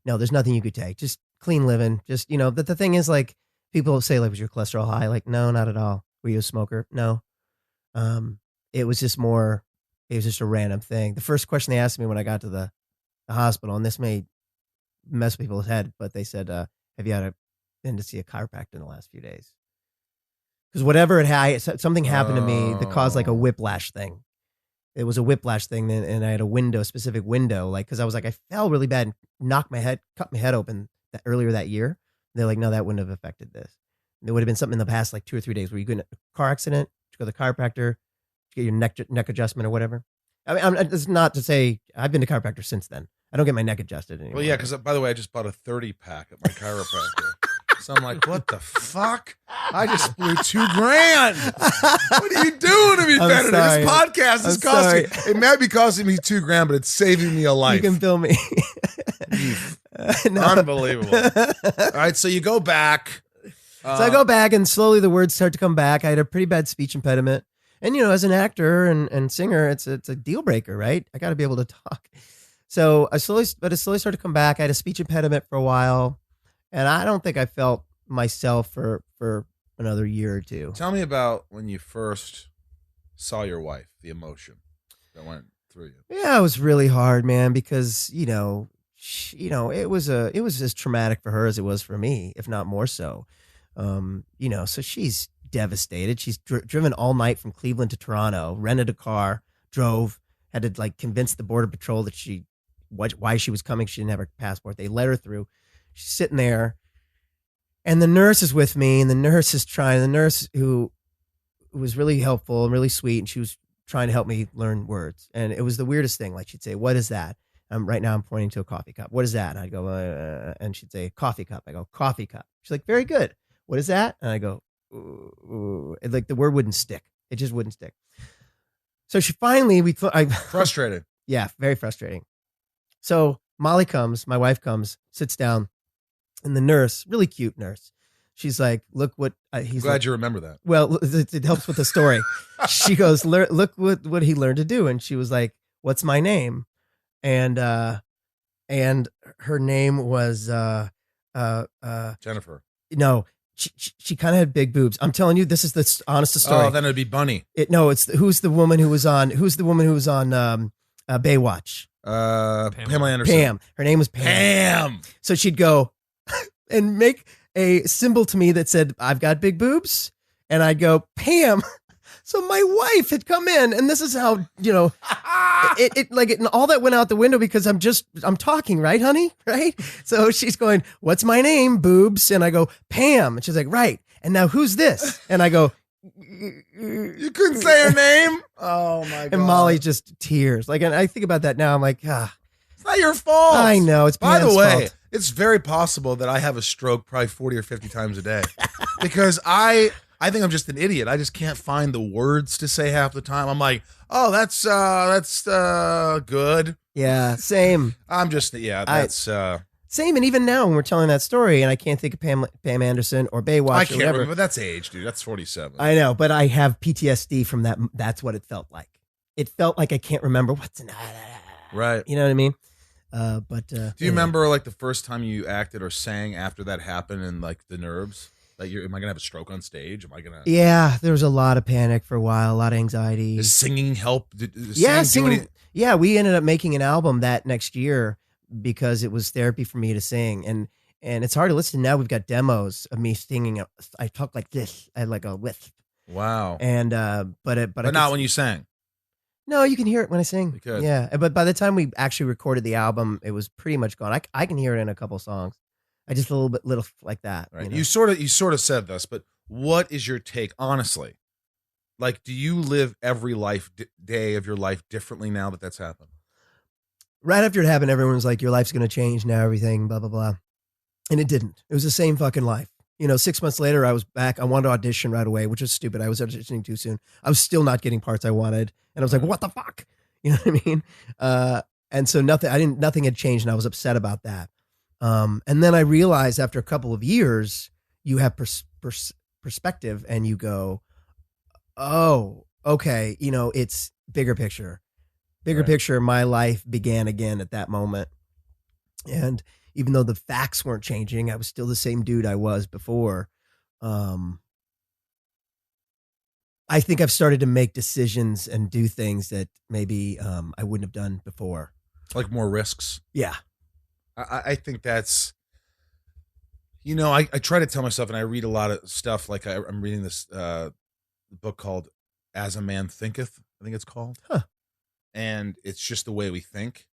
No, there's nothing you could take. Just clean living. Just the thing is like people say like, was your cholesterol high? Like, no, not at all. Were you a smoker? No. it was just a random thing. The first question they asked me when I got to the hospital, and this may mess with people's head, but they said, have you been to see a chiropractor in the last few days? Because whatever it had, something happened to me that caused like a whiplash thing. It was a whiplash thing, and I had a specific window, like, because I was like, I fell really bad and cut my head open earlier that year. They're like, no, that wouldn't have affected this. There would have been something in the past, like 2 or 3 days, where you get in a car accident, you go to the chiropractor, you get your neck adjustment or whatever. I mean, it's not to say I've been to chiropractor since then. I don't get my neck adjusted anymore. Well, yeah, because by the way, I just bought a 30-pack at my chiropractor. So I'm like, what the fuck? I just blew $2,000. What are you doing to me, Benedict? This podcast is costing. It might be costing me $2,000, but it's saving me a life. You can bill me. Unbelievable. All right, so you go back. So I go back, and slowly the words start to come back. I had a pretty bad speech impediment. And, as an actor and singer, it's a deal breaker, right? I got to be able to talk. So it slowly started to come back. I had a speech impediment for a while, and I don't think I felt myself for another year or two. Tell me about when you first saw your wife, the emotion that went through you. Yeah, it was really hard, man, because, it was as traumatic for her as it was for me, if not more so. So she's devastated. She's driven all night from Cleveland to Toronto, rented a car, drove, had to like convince the Border Patrol that why she was coming. She didn't have her passport. They let her through. She's sitting there, and the nurse is with me, and the nurse who was really helpful and really sweet, and she was trying to help me learn words. And it was the weirdest thing. Like, she'd say, "What is that?" Right now I'm pointing to a coffee cup. "What is that?" And I'd go, and she'd say, "Coffee cup." I go, "Coffee cup." She's like, "Very good. What is that?" And I go, "Ooh." Like, the word wouldn't stick. It just wouldn't stick. So she finally, Frustrated. Yeah, very frustrating. So Molly comes, my wife comes, sits down, and the nurse, really cute nurse, she's like, "Look what he's." Glad you remember that. Well, it helps with the story. She goes, "Look what he learned to do," and she was like, "What's my name?" And her name was Jennifer. No, she kind of had big boobs. I'm telling you, this is the honest story. Oh, then it'd be Bunny. Who's the woman who was on Baywatch? Pamela Anderson. Pam. Her name was Pam. So she'd go and make a symbol to me that said, "I've got big boobs," and I'd go, "Pam." So my wife had come in, and this is how, and all that went out the window because I'm talking, right, honey? Right? So she's going, "What's my name, boobs?" And I go, "Pam." And she's like, "Right. And now who's this?" And I go, "You couldn't say her name?" Oh my God. And Molly just tears. Like, and I think about that now. I'm like, it's not your fault. I know. It's By Pam's the way, fault. it's very possible that I have a stroke probably 40 or 50 times a day because I think I'm just an idiot. I just can't find the words to say half the time. I'm like, "Oh, that's good." Yeah, same. I'm just, that's same. And even now when we're telling that story and I can't think of Pam Anderson or Baywatch I or can't whatever. remember. That's age, dude. That's 47. I know, but I have PTSD from that. That's what it felt like. It felt like I can't remember what's in Right. You know what I mean? Do you remember like the first time you acted or sang after that happened and like the nerves? Like, am I gonna have a stroke on stage? Am I gonna? Yeah, there was a lot of panic for a while, a lot of anxiety. Does singing help? Singing. Yeah, we ended up making an album that next year because it was therapy for me to sing, and it's hard to listen now. We've got demos of me singing. I talk like this. I had like a lisp. Wow. And but not when you sang. No, you can hear it when I sing. You could. Yeah, but by the time we actually recorded the album, it was pretty much gone. I can hear it in a couple songs. I just a little like that. Right. You know? You sort of said this, but what is your take, honestly? Like, do you live every day of your life differently now that that's happened? Right after it happened, everyone was like, "Your life's going to change now, everything, blah, blah, blah." And it didn't. It was the same fucking life. 6 months later, I was back. I wanted to audition right away, which was stupid. I was auditioning too soon. I was still not getting parts I wanted. And I was like, what the fuck? You know what I mean? And so nothing had changed, and I was upset about that. And then I realized after a couple of years, you have perspective and you go, "Oh, okay. It's bigger picture. Bigger picture. My life began again at that moment." And even though the facts weren't changing, I was still the same dude I was before. I think I've started to make decisions and do things that maybe I wouldn't have done before. Like more risks. Yeah. I think that's, I try to tell myself, and I read a lot of stuff. Like I'm reading this book called As a Man Thinketh, I think it's called. Huh. And it's just the way we think.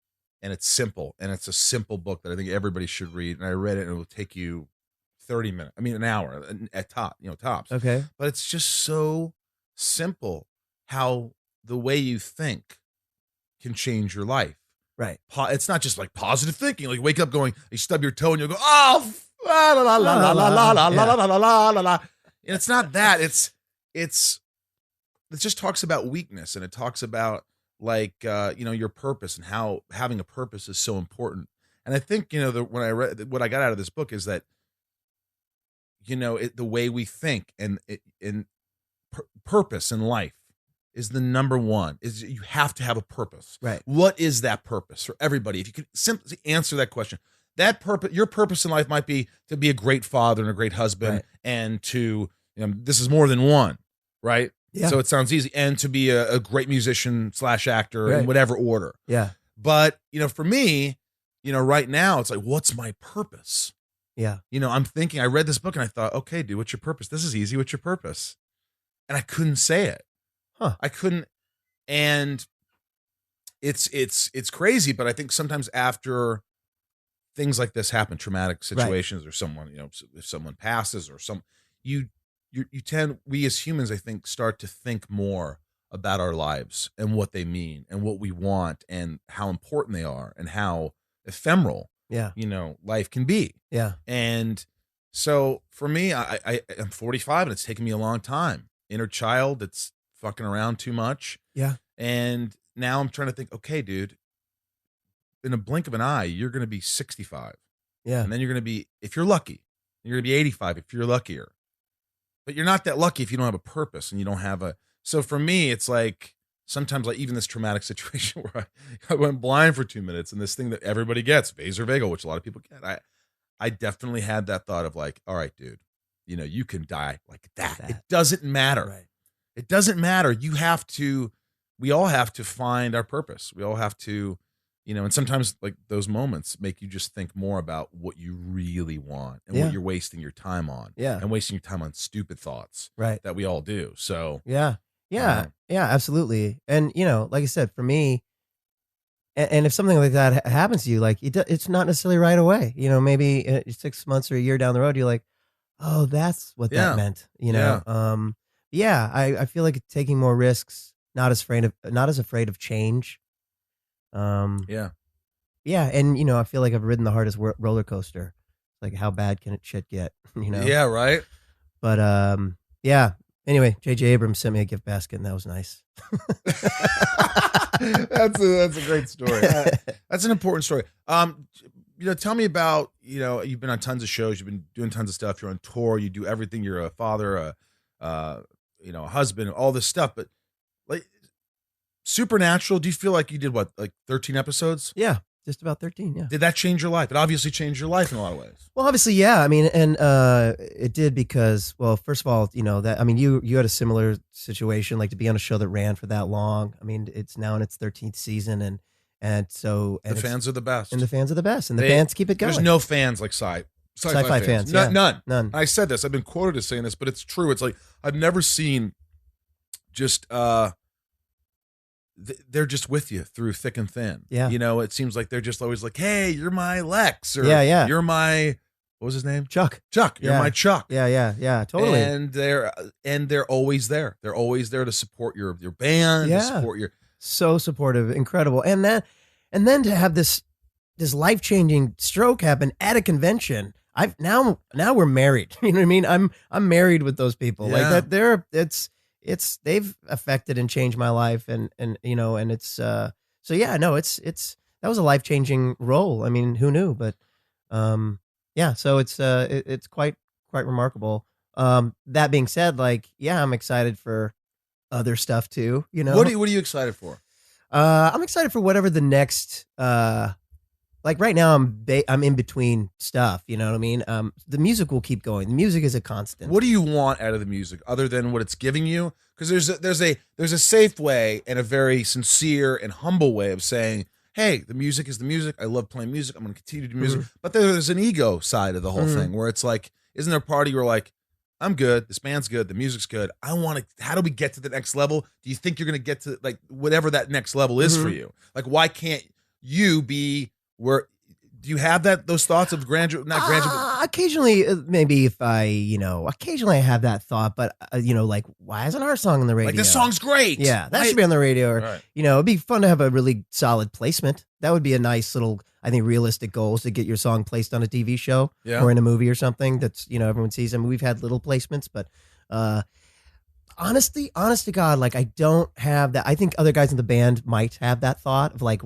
And it's simple. And it's a simple book that I think everybody should read. And I read it, and it will take you 30 minutes. I mean, an hour at tops. Okay. But it's just so simple how the way you think can change your life. Right. It's not just like positive thinking. Like wake up going, you stub your toe and you'll go, oh, la la la la la la la la la la la la la. And it's not that. It just talks about weakness, and it talks about like your purpose and how having a purpose is so important. And I think when I read what I got out of this book is that the way we think and purpose in life is the number one. Is you have to have a purpose. Right. What is that purpose for everybody? If you could simply answer that question, that purpose, your purpose in life might be to be a great father and a great husband, right. and to this is more than one, right? Yeah. So it sounds easy, and to be a great musician / actor right. in whatever order. Yeah. But for me, right now it's like, what's my purpose? Yeah. I'm thinking. I read this book and I thought, okay, dude, what's your purpose? This is easy. What's your purpose? And I couldn't say it. Huh. I couldn't, and it's crazy. But I think sometimes after things like this happen, traumatic situations, right. or someone, if someone passes or you tend, we as humans, I think, start to think more about our lives and what they mean and what we want and how important they are and how ephemeral, yeah, life can be. Yeah. And so for me, I'm 45 and it's taken me a long time. Inner child that's fucking around too much. Yeah. And now I'm trying to think, okay, dude, in a blink of an eye, you're going to be 65. Yeah. And then you're going to be, if you're lucky, you're going to be 85 if you're luckier. But you're not that lucky if you don't have a purpose and you don't have so for me, it's like sometimes like even this traumatic situation where I went blind for 2 minutes, and this thing that everybody gets, vasovagal, which a lot of people get. I definitely had that thought of like, all right, dude, you can die like that. It doesn't matter. Right. It doesn't matter. We all have to find our purpose. We all have to, and sometimes like those moments make you just think more about what you really want and what you're wasting your time on. Yeah. And wasting your time on stupid thoughts. Right. That we all do. So yeah, absolutely. And like I said, for me, and if something like that happens to you, like it's not necessarily right away. Maybe 6 months or a year down the road, you're like, oh, that's what that meant. I feel like taking more risks, not as afraid of change. yeah. And I feel like I've ridden the hardest roller coaster. Like, how bad can shit get? Yeah, right. But yeah. Anyway, J.J. Abrams sent me a gift basket, and that was nice. That's a great story. That's an important story. Tell me about, you've been on tons of shows, you've been doing tons of stuff, you're on tour, you do everything, you're a father, a husband, all this stuff, but like Supernatural, do you feel like you did what, like 13 episodes? Yeah, just about 13, yeah. Did that change your life? It obviously changed your life in a lot of ways. Well, obviously, yeah. I mean, and it did because, well, first of all, you had a similar situation, like to be on a show that ran for that long. I mean, it's now in its 13th season, and so the fans are the best. And the fans are the best, and the fans keep it going. There's no fans like sci-fi fans. Yeah. None. None. I said this. I've been quoted as saying this, but it's true. It's like I've never seen just they're just with you through thick and thin. Yeah. It seems like they're just always like, hey, you're my Lex, or yeah. you're my, what was his name? Chuck. You're my Chuck. Yeah. Totally. And they're always there. They're always there to support your band, to support your. So supportive, incredible. And then to have this life-changing stroke happen at a convention. Now we're married. You know what I mean? I'm married with those people. Yeah. Like that they've affected and changed my life, and it's so yeah, no, it's that was a life-changing role. I mean, who knew? But so it's quite remarkable. That being said, like, yeah, I'm excited for other stuff too. What are you excited for? I'm excited for whatever the next like right now I'm in between stuff. You know what I mean? The music will keep going. The music is a constant. What do you want out of the music other than what it's giving you? Because there's a safe way and a very sincere and humble way of saying, hey, the music is the music. I love playing music. I'm going to continue to do music. But there's an ego side of the whole thing where it's like, isn't there a part of you where like, I'm good. This band's good. The music's good. I want to. How do we get to the next level? Do you think you're going to get to like whatever that next level is for you? Like, why can't you be where? Do you have those thoughts of grandeur? Not grandeur. But Occasionally, maybe if occasionally I have that thought, but like, why isn't our song on the radio? like this song's great. Yeah, that should be on the radio. Or, Right. it'd be fun to have a really solid placement. That would be a nice little, I think, realistic goals to get your song placed on a TV show Yeah. or in a movie or something that's, everyone sees. I mean, we've had little placements, but honest to God, like I don't have that. I think other guys in the band might have that thought of like,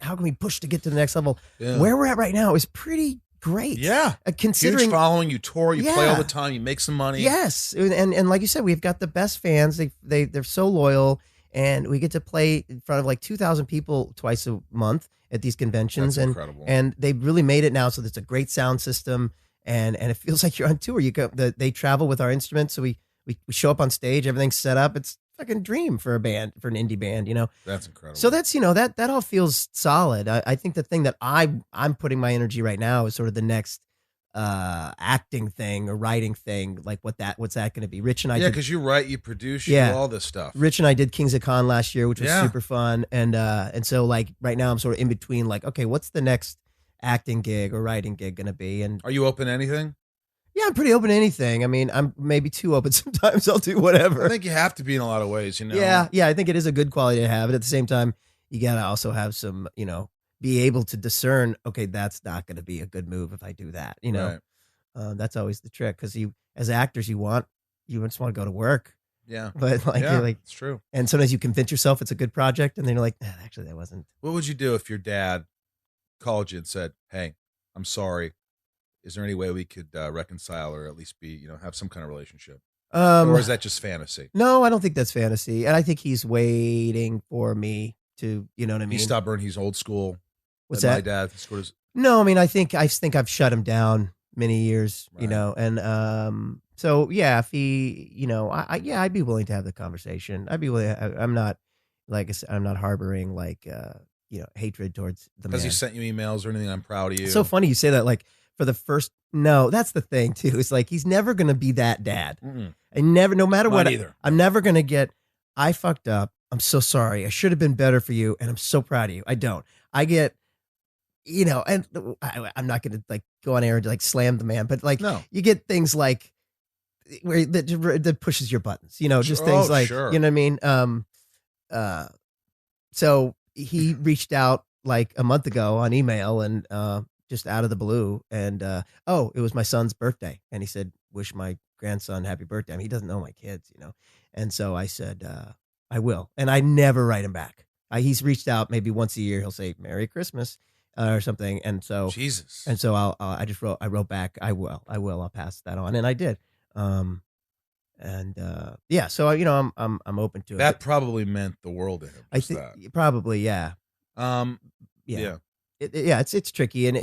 how can we push to get to the next level? Yeah. Where we're at right now is pretty great. Yeah. Considering Huge following, you tour, you play all Yeah. the time, you make some money. Yes, and like you said, we've got the best fans. They're so loyal, and we get to play in front of like 2,000 people twice a month at these conventions, That's and incredible. and they've really made it now. So there's a great sound system, and it feels like you're on tour. They travel with our instruments, so we show up on stage, everything's set up. It's a fucking dream for a band, for an indie band, That's incredible. So that's that all feels solid. I think the thing that I'm putting my energy right now is sort of the next acting thing or writing thing. Like what's that going to be? Rich and I yeah, did, because you write, you produce, you Yeah. do all this stuff. Rich and I did Kings of Con last year, which was Yeah. super fun. And so like right now I'm sort of in between like, okay, what's the next acting gig or writing gig going to be? And Are you open to anything? yeah, I'm pretty open to anything. I mean, I'm maybe too open sometimes. I'll do whatever. I think you have to be in a lot of ways, Yeah, I think it is a good quality to have. But at the same time, you got to also have some, be able to discern, okay, that's not going to be a good move if I do that, Right. That's always the trick. Because as actors, you just want to go to work. Yeah. But like, Yeah, you're like, it's true. and sometimes you convince yourself it's a good project. And then you're like, actually, that wasn't. What would you do if your dad called you and said, hey, I'm sorry. Is there any way we could reconcile or at least be, have some kind of relationship? Or is that just fantasy? No, I don't think that's fantasy. And I think he's waiting for me to, you know what I mean? He's stubborn. He's old school. What's And that? My dad sort of. No, I mean, I think I've shut him down many years, Right. and so yeah, if he, I'd be willing to have the conversation. I'd be willing. I'm not, like I said, I'm not harboring like, hatred towards the man. Has he sent you emails or anything? I'm proud of you. It's so funny you say that. Like for the first, no, that's the thing too. It's like he's never gonna be that dad. Mm-mm. No matter Not what, either. I'm never gonna get. I fucked up. I'm so sorry. I should have been better for you, and I'm so proud of you. I don't. I get. And I'm not going to like go on air and like slam the man, but like No. you get things like where that pushes your buttons, just things like, sure. you know what I mean? So he reached out like a month ago on email and just out of the blue. And it was my son's birthday. And he said, wish my grandson happy birthday. I mean, he doesn't know my kids, And so I said, I will. And I never write him back. He's reached out maybe once a year. He'll say, Merry Christmas. Or something, and so Jesus. and so I wrote back, I will, I'll pass that on, and I did, yeah, so I'm open to it. That probably meant the world to him. I just think that. probably, yeah, Yeah. It's tricky, and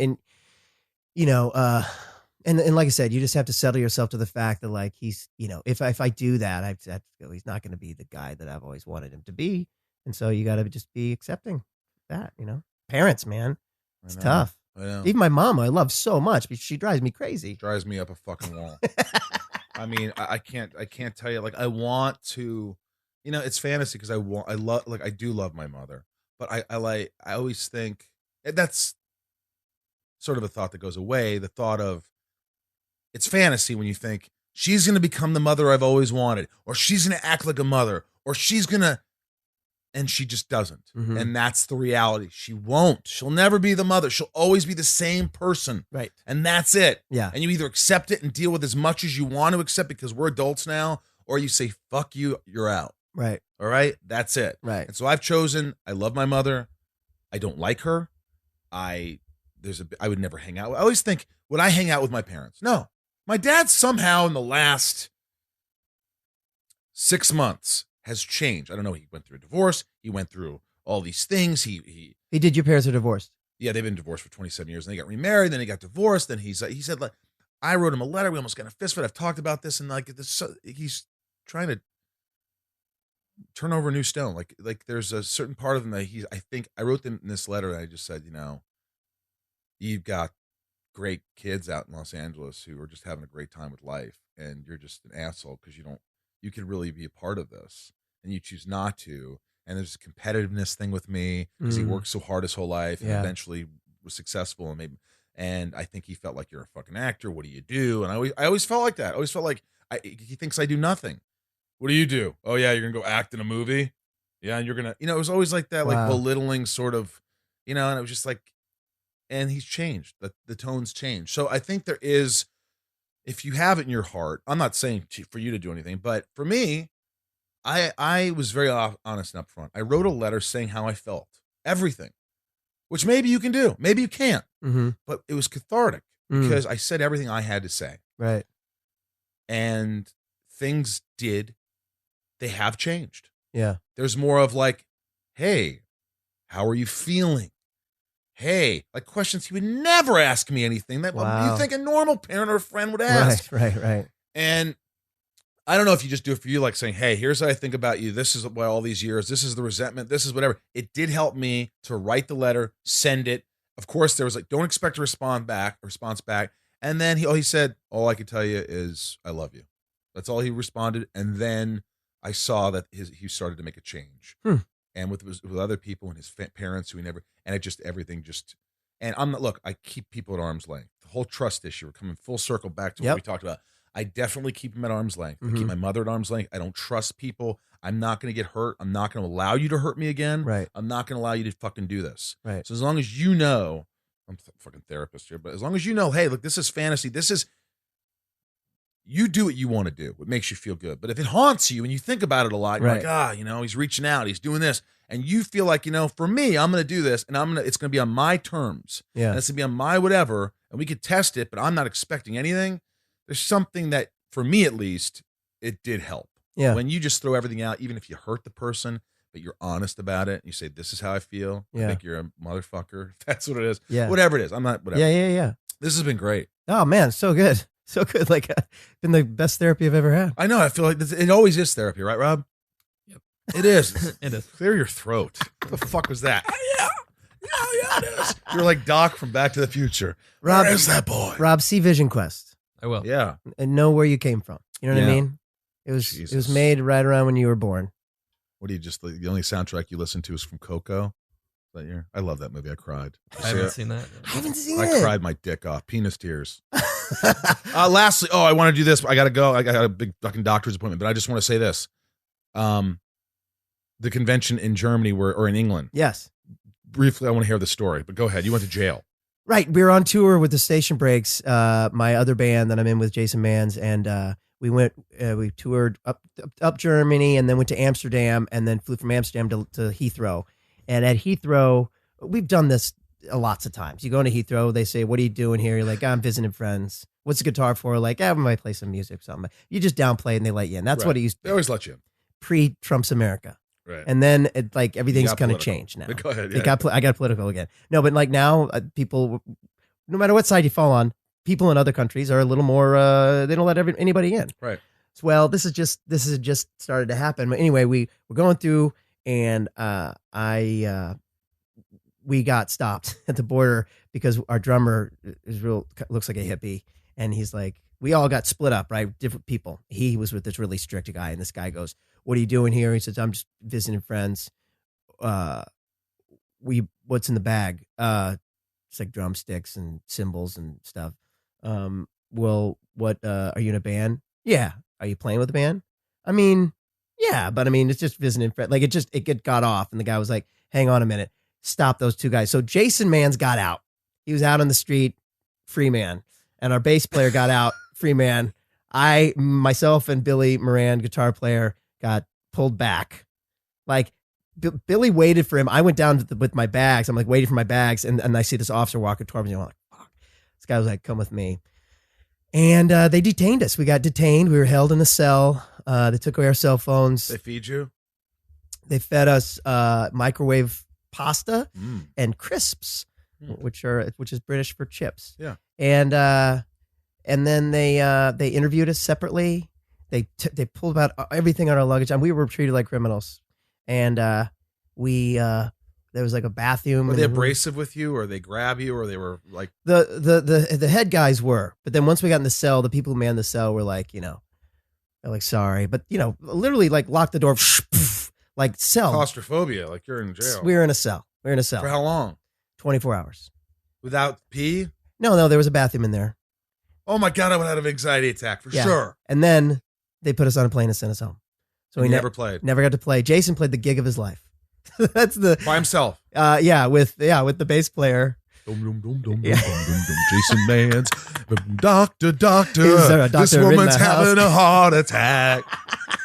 and like I said, you just have to settle yourself to the fact that like he's, if I do that, I've said he's not going to be the guy that I've always wanted him to be, and so you got to just be accepting that, parents, man. It's I know. tough. I know. Even my mom, I love so much, but she drives me crazy. Drives me up a fucking wall. I mean, I can't tell you. Like, I want to, it's fantasy because I do love my mother, but I always think that's sort of a thought that goes away. The thought of it's fantasy when you think she's going to become the mother I've always wanted, or she's going to act like a mother, or she's going to, and she just doesn't. Mhm. And that's the reality. She won't. She'll never be the mother. She'll always be the same person. Right. And that's it. Yeah. And you either accept it and deal with as much as you want to accept because we're adults now, or you say, fuck you, you're out. Right. All right? That's it. Right. And so I've chosen, I love my mother. I don't like her. I would never hang out. I always think, would I hang out with my parents? No. My dad somehow in the last 6 months has changed. I don't know. He went through a divorce. He went through all these things. He He did. Your parents are divorced. Yeah, they've been divorced for 27 years, and they got remarried. Then he got divorced. Then he said, like, I wrote him a letter. We almost got in a fist fight. I've talked about this, and like this, he's trying to turn over a new stone. Like there's a certain part of him that I think I wrote them in this letter, and I just said, you've got great kids out in Los Angeles who are just having a great time with life, and you're just an asshole because you could really be a part of this, and you choose not to. And there's a competitiveness thing with me because he worked so hard his whole life and eventually was successful, and I think he felt like, you're a fucking actor. What do you do? And I always felt like that. I always felt like he thinks I do nothing. What do you do? Oh yeah, you're gonna go act in a movie. Yeah, and you're gonna, it was always like that, like belittling sort of, and it was just like, and he's changed. The tone's changed. So I think there is, if you have it in your heart, I'm not saying for you to do anything, but for me, I was very honest and upfront. I wrote a letter saying how I felt, everything, which maybe you can do, maybe you can't, but it was cathartic because I said everything I had to say. Right. And things they have changed. Yeah. There's more of like, hey, how are you feeling? Hey, like questions he would never ask me anything that you think a normal parent or a friend would ask. Right. And I don't know if you just do it for you, like saying, hey, here's what I think about you. This is why all these years, this is the resentment, this is whatever. It did help me to write the letter, send it. Of course, there was like, don't expect a response back. And then he said, all I can tell you is I love you. That's all he responded. And then I saw that he started to make a change. And with other people and his parents who he never, and it just, everything just, and I keep people at arm's length. The whole trust issue, we're coming full circle back to what we talked about. I definitely keep them at arm's length. I keep my mother at arm's length. I don't trust people. I'm not going to get hurt. I'm not going to allow you to hurt me again. Right. I'm not going to allow you to fucking do this. Right. So as long as you know, I'm a fucking therapist here, but as long as you know, hey, look, this is fantasy. This is, you do what you want to do, what makes you feel good. But if it haunts you and you think about it a lot, you're like, he's reaching out, he's doing this. And you feel like, for me, I'm going to do this and it's going to be on my terms. Yeah. And it's going to be on my whatever. And we could test it, but I'm not expecting anything. There's something that, for me at least, it did help. Yeah. When you just throw everything out, even if you hurt the person, but you're honest about it, and you say, this is how I feel. Yeah. I think you're a motherfucker. That's what it is. Yeah. Whatever it is. I'm not, whatever. Yeah. This has been great. Oh man, so good. So good. Like, been the best therapy I've ever had. I know. I feel like it always is therapy, right, Rob? Yep. It is. It is. Clear your throat. What the fuck was that? Yeah, it is. You're like Doc from Back to the Future. Rob, Where is that boy? Rob, see Vision Quest I will. Yeah. and know where you came from. You know what I Yeah. mean? It was Jesus. made right around when you were born. What do you just, the only soundtrack you listen to is from Coco? That year? I love that movie. I cried. I haven't seen that. I haven't seen I it. cried my dick off. Penis tears. Lastly, I want to do this. I got to go. I got a big fucking doctor's appointment, but I just want to say this. The convention in Germany or in England. Yes. Briefly, I want to hear the story, but go ahead. You went to jail. Right. We were on tour with the Station Breaks, my other band that I'm in with, Jason Manns, and we toured up Germany and then went to Amsterdam and then flew from Amsterdam to Heathrow. And at Heathrow, we've done this lots of times. You go into Heathrow, they say, what are you doing here? You're like, I'm visiting friends. What's the guitar for? Like, I might play some music or something. You just downplay and they let you in. That's Right. what it used to They be. always let you in. Pre-Trump's America. Right. And then everything's got kind of political. changed now. Go ahead. I got political again. No, but like now, people, no matter what side you fall on, people in other countries are a little more. They don't let anybody in. Right. So, well, this is just started to happen. But anyway, we were going through, and we got stopped at the border because our drummer looks like a hippie, and he's like, we all got split up, right? Different people. He was with this really strict guy, and this guy goes, what are you doing here? He says, I'm just visiting friends. What's in the bag? It's like drumsticks and cymbals and stuff. Well, what, are you in a band? Yeah. Are you playing with a band? I mean, yeah, but I mean, it's just visiting friends. Like it got off, and the guy was like, hang on a minute, stop those two guys. So Jason Manns got out. He was out on the street, free man. And our bass player got out, free man. Myself and Billy Moran, guitar player, got pulled back. Like Billy waited for him. I went down with my bags. I'm like waiting for my bags. And I see this officer walking towards me. I'm like, fuck. This guy was like, come with me. And they detained us. We got detained. We were held in a cell. They took away our cell phones. They feed you? They fed us microwave pasta and crisps. which is British for chips. Yeah. And then they interviewed us separately. They pulled out everything on our luggage, and we were treated like criminals. And there was like a bathroom. Were in they the room. abrasive with you, or they grab you, or they were like The head guys were, but then once we got in the cell, the people who manned the cell were like, they're like, sorry, but literally like locked the door, like cell. claustrophobia, like you're in jail? We're in a cell. We're in a cell. For how long? 24 hours. Without pee? No, there was a bathroom in there. Oh my God, I would have had an anxiety attack for Yeah. sure. And then they put us on a plane and sent us home. So We we never played never got to play. Jason played the gig of his life. That's the by himself. with the bass player. Dum, dum, dum, dum, Yeah. dum, dum, dum, dum. Jason Mans, doctor, Is there a this doctor in woman's the house? having a heart attack.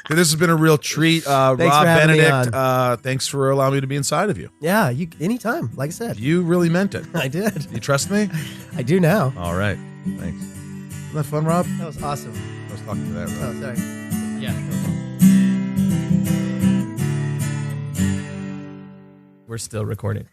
Dude, this has been a real treat. Rob for having me Benedict, thanks for allowing me to be inside of you. Yeah, you anytime. Like I said, You really meant it. I did. You trust me? I do now. All right. Thanks. Isn't that fun, Rob? That was awesome. I was talking to that, Rob. Oh, sorry. Yeah. We're still recording.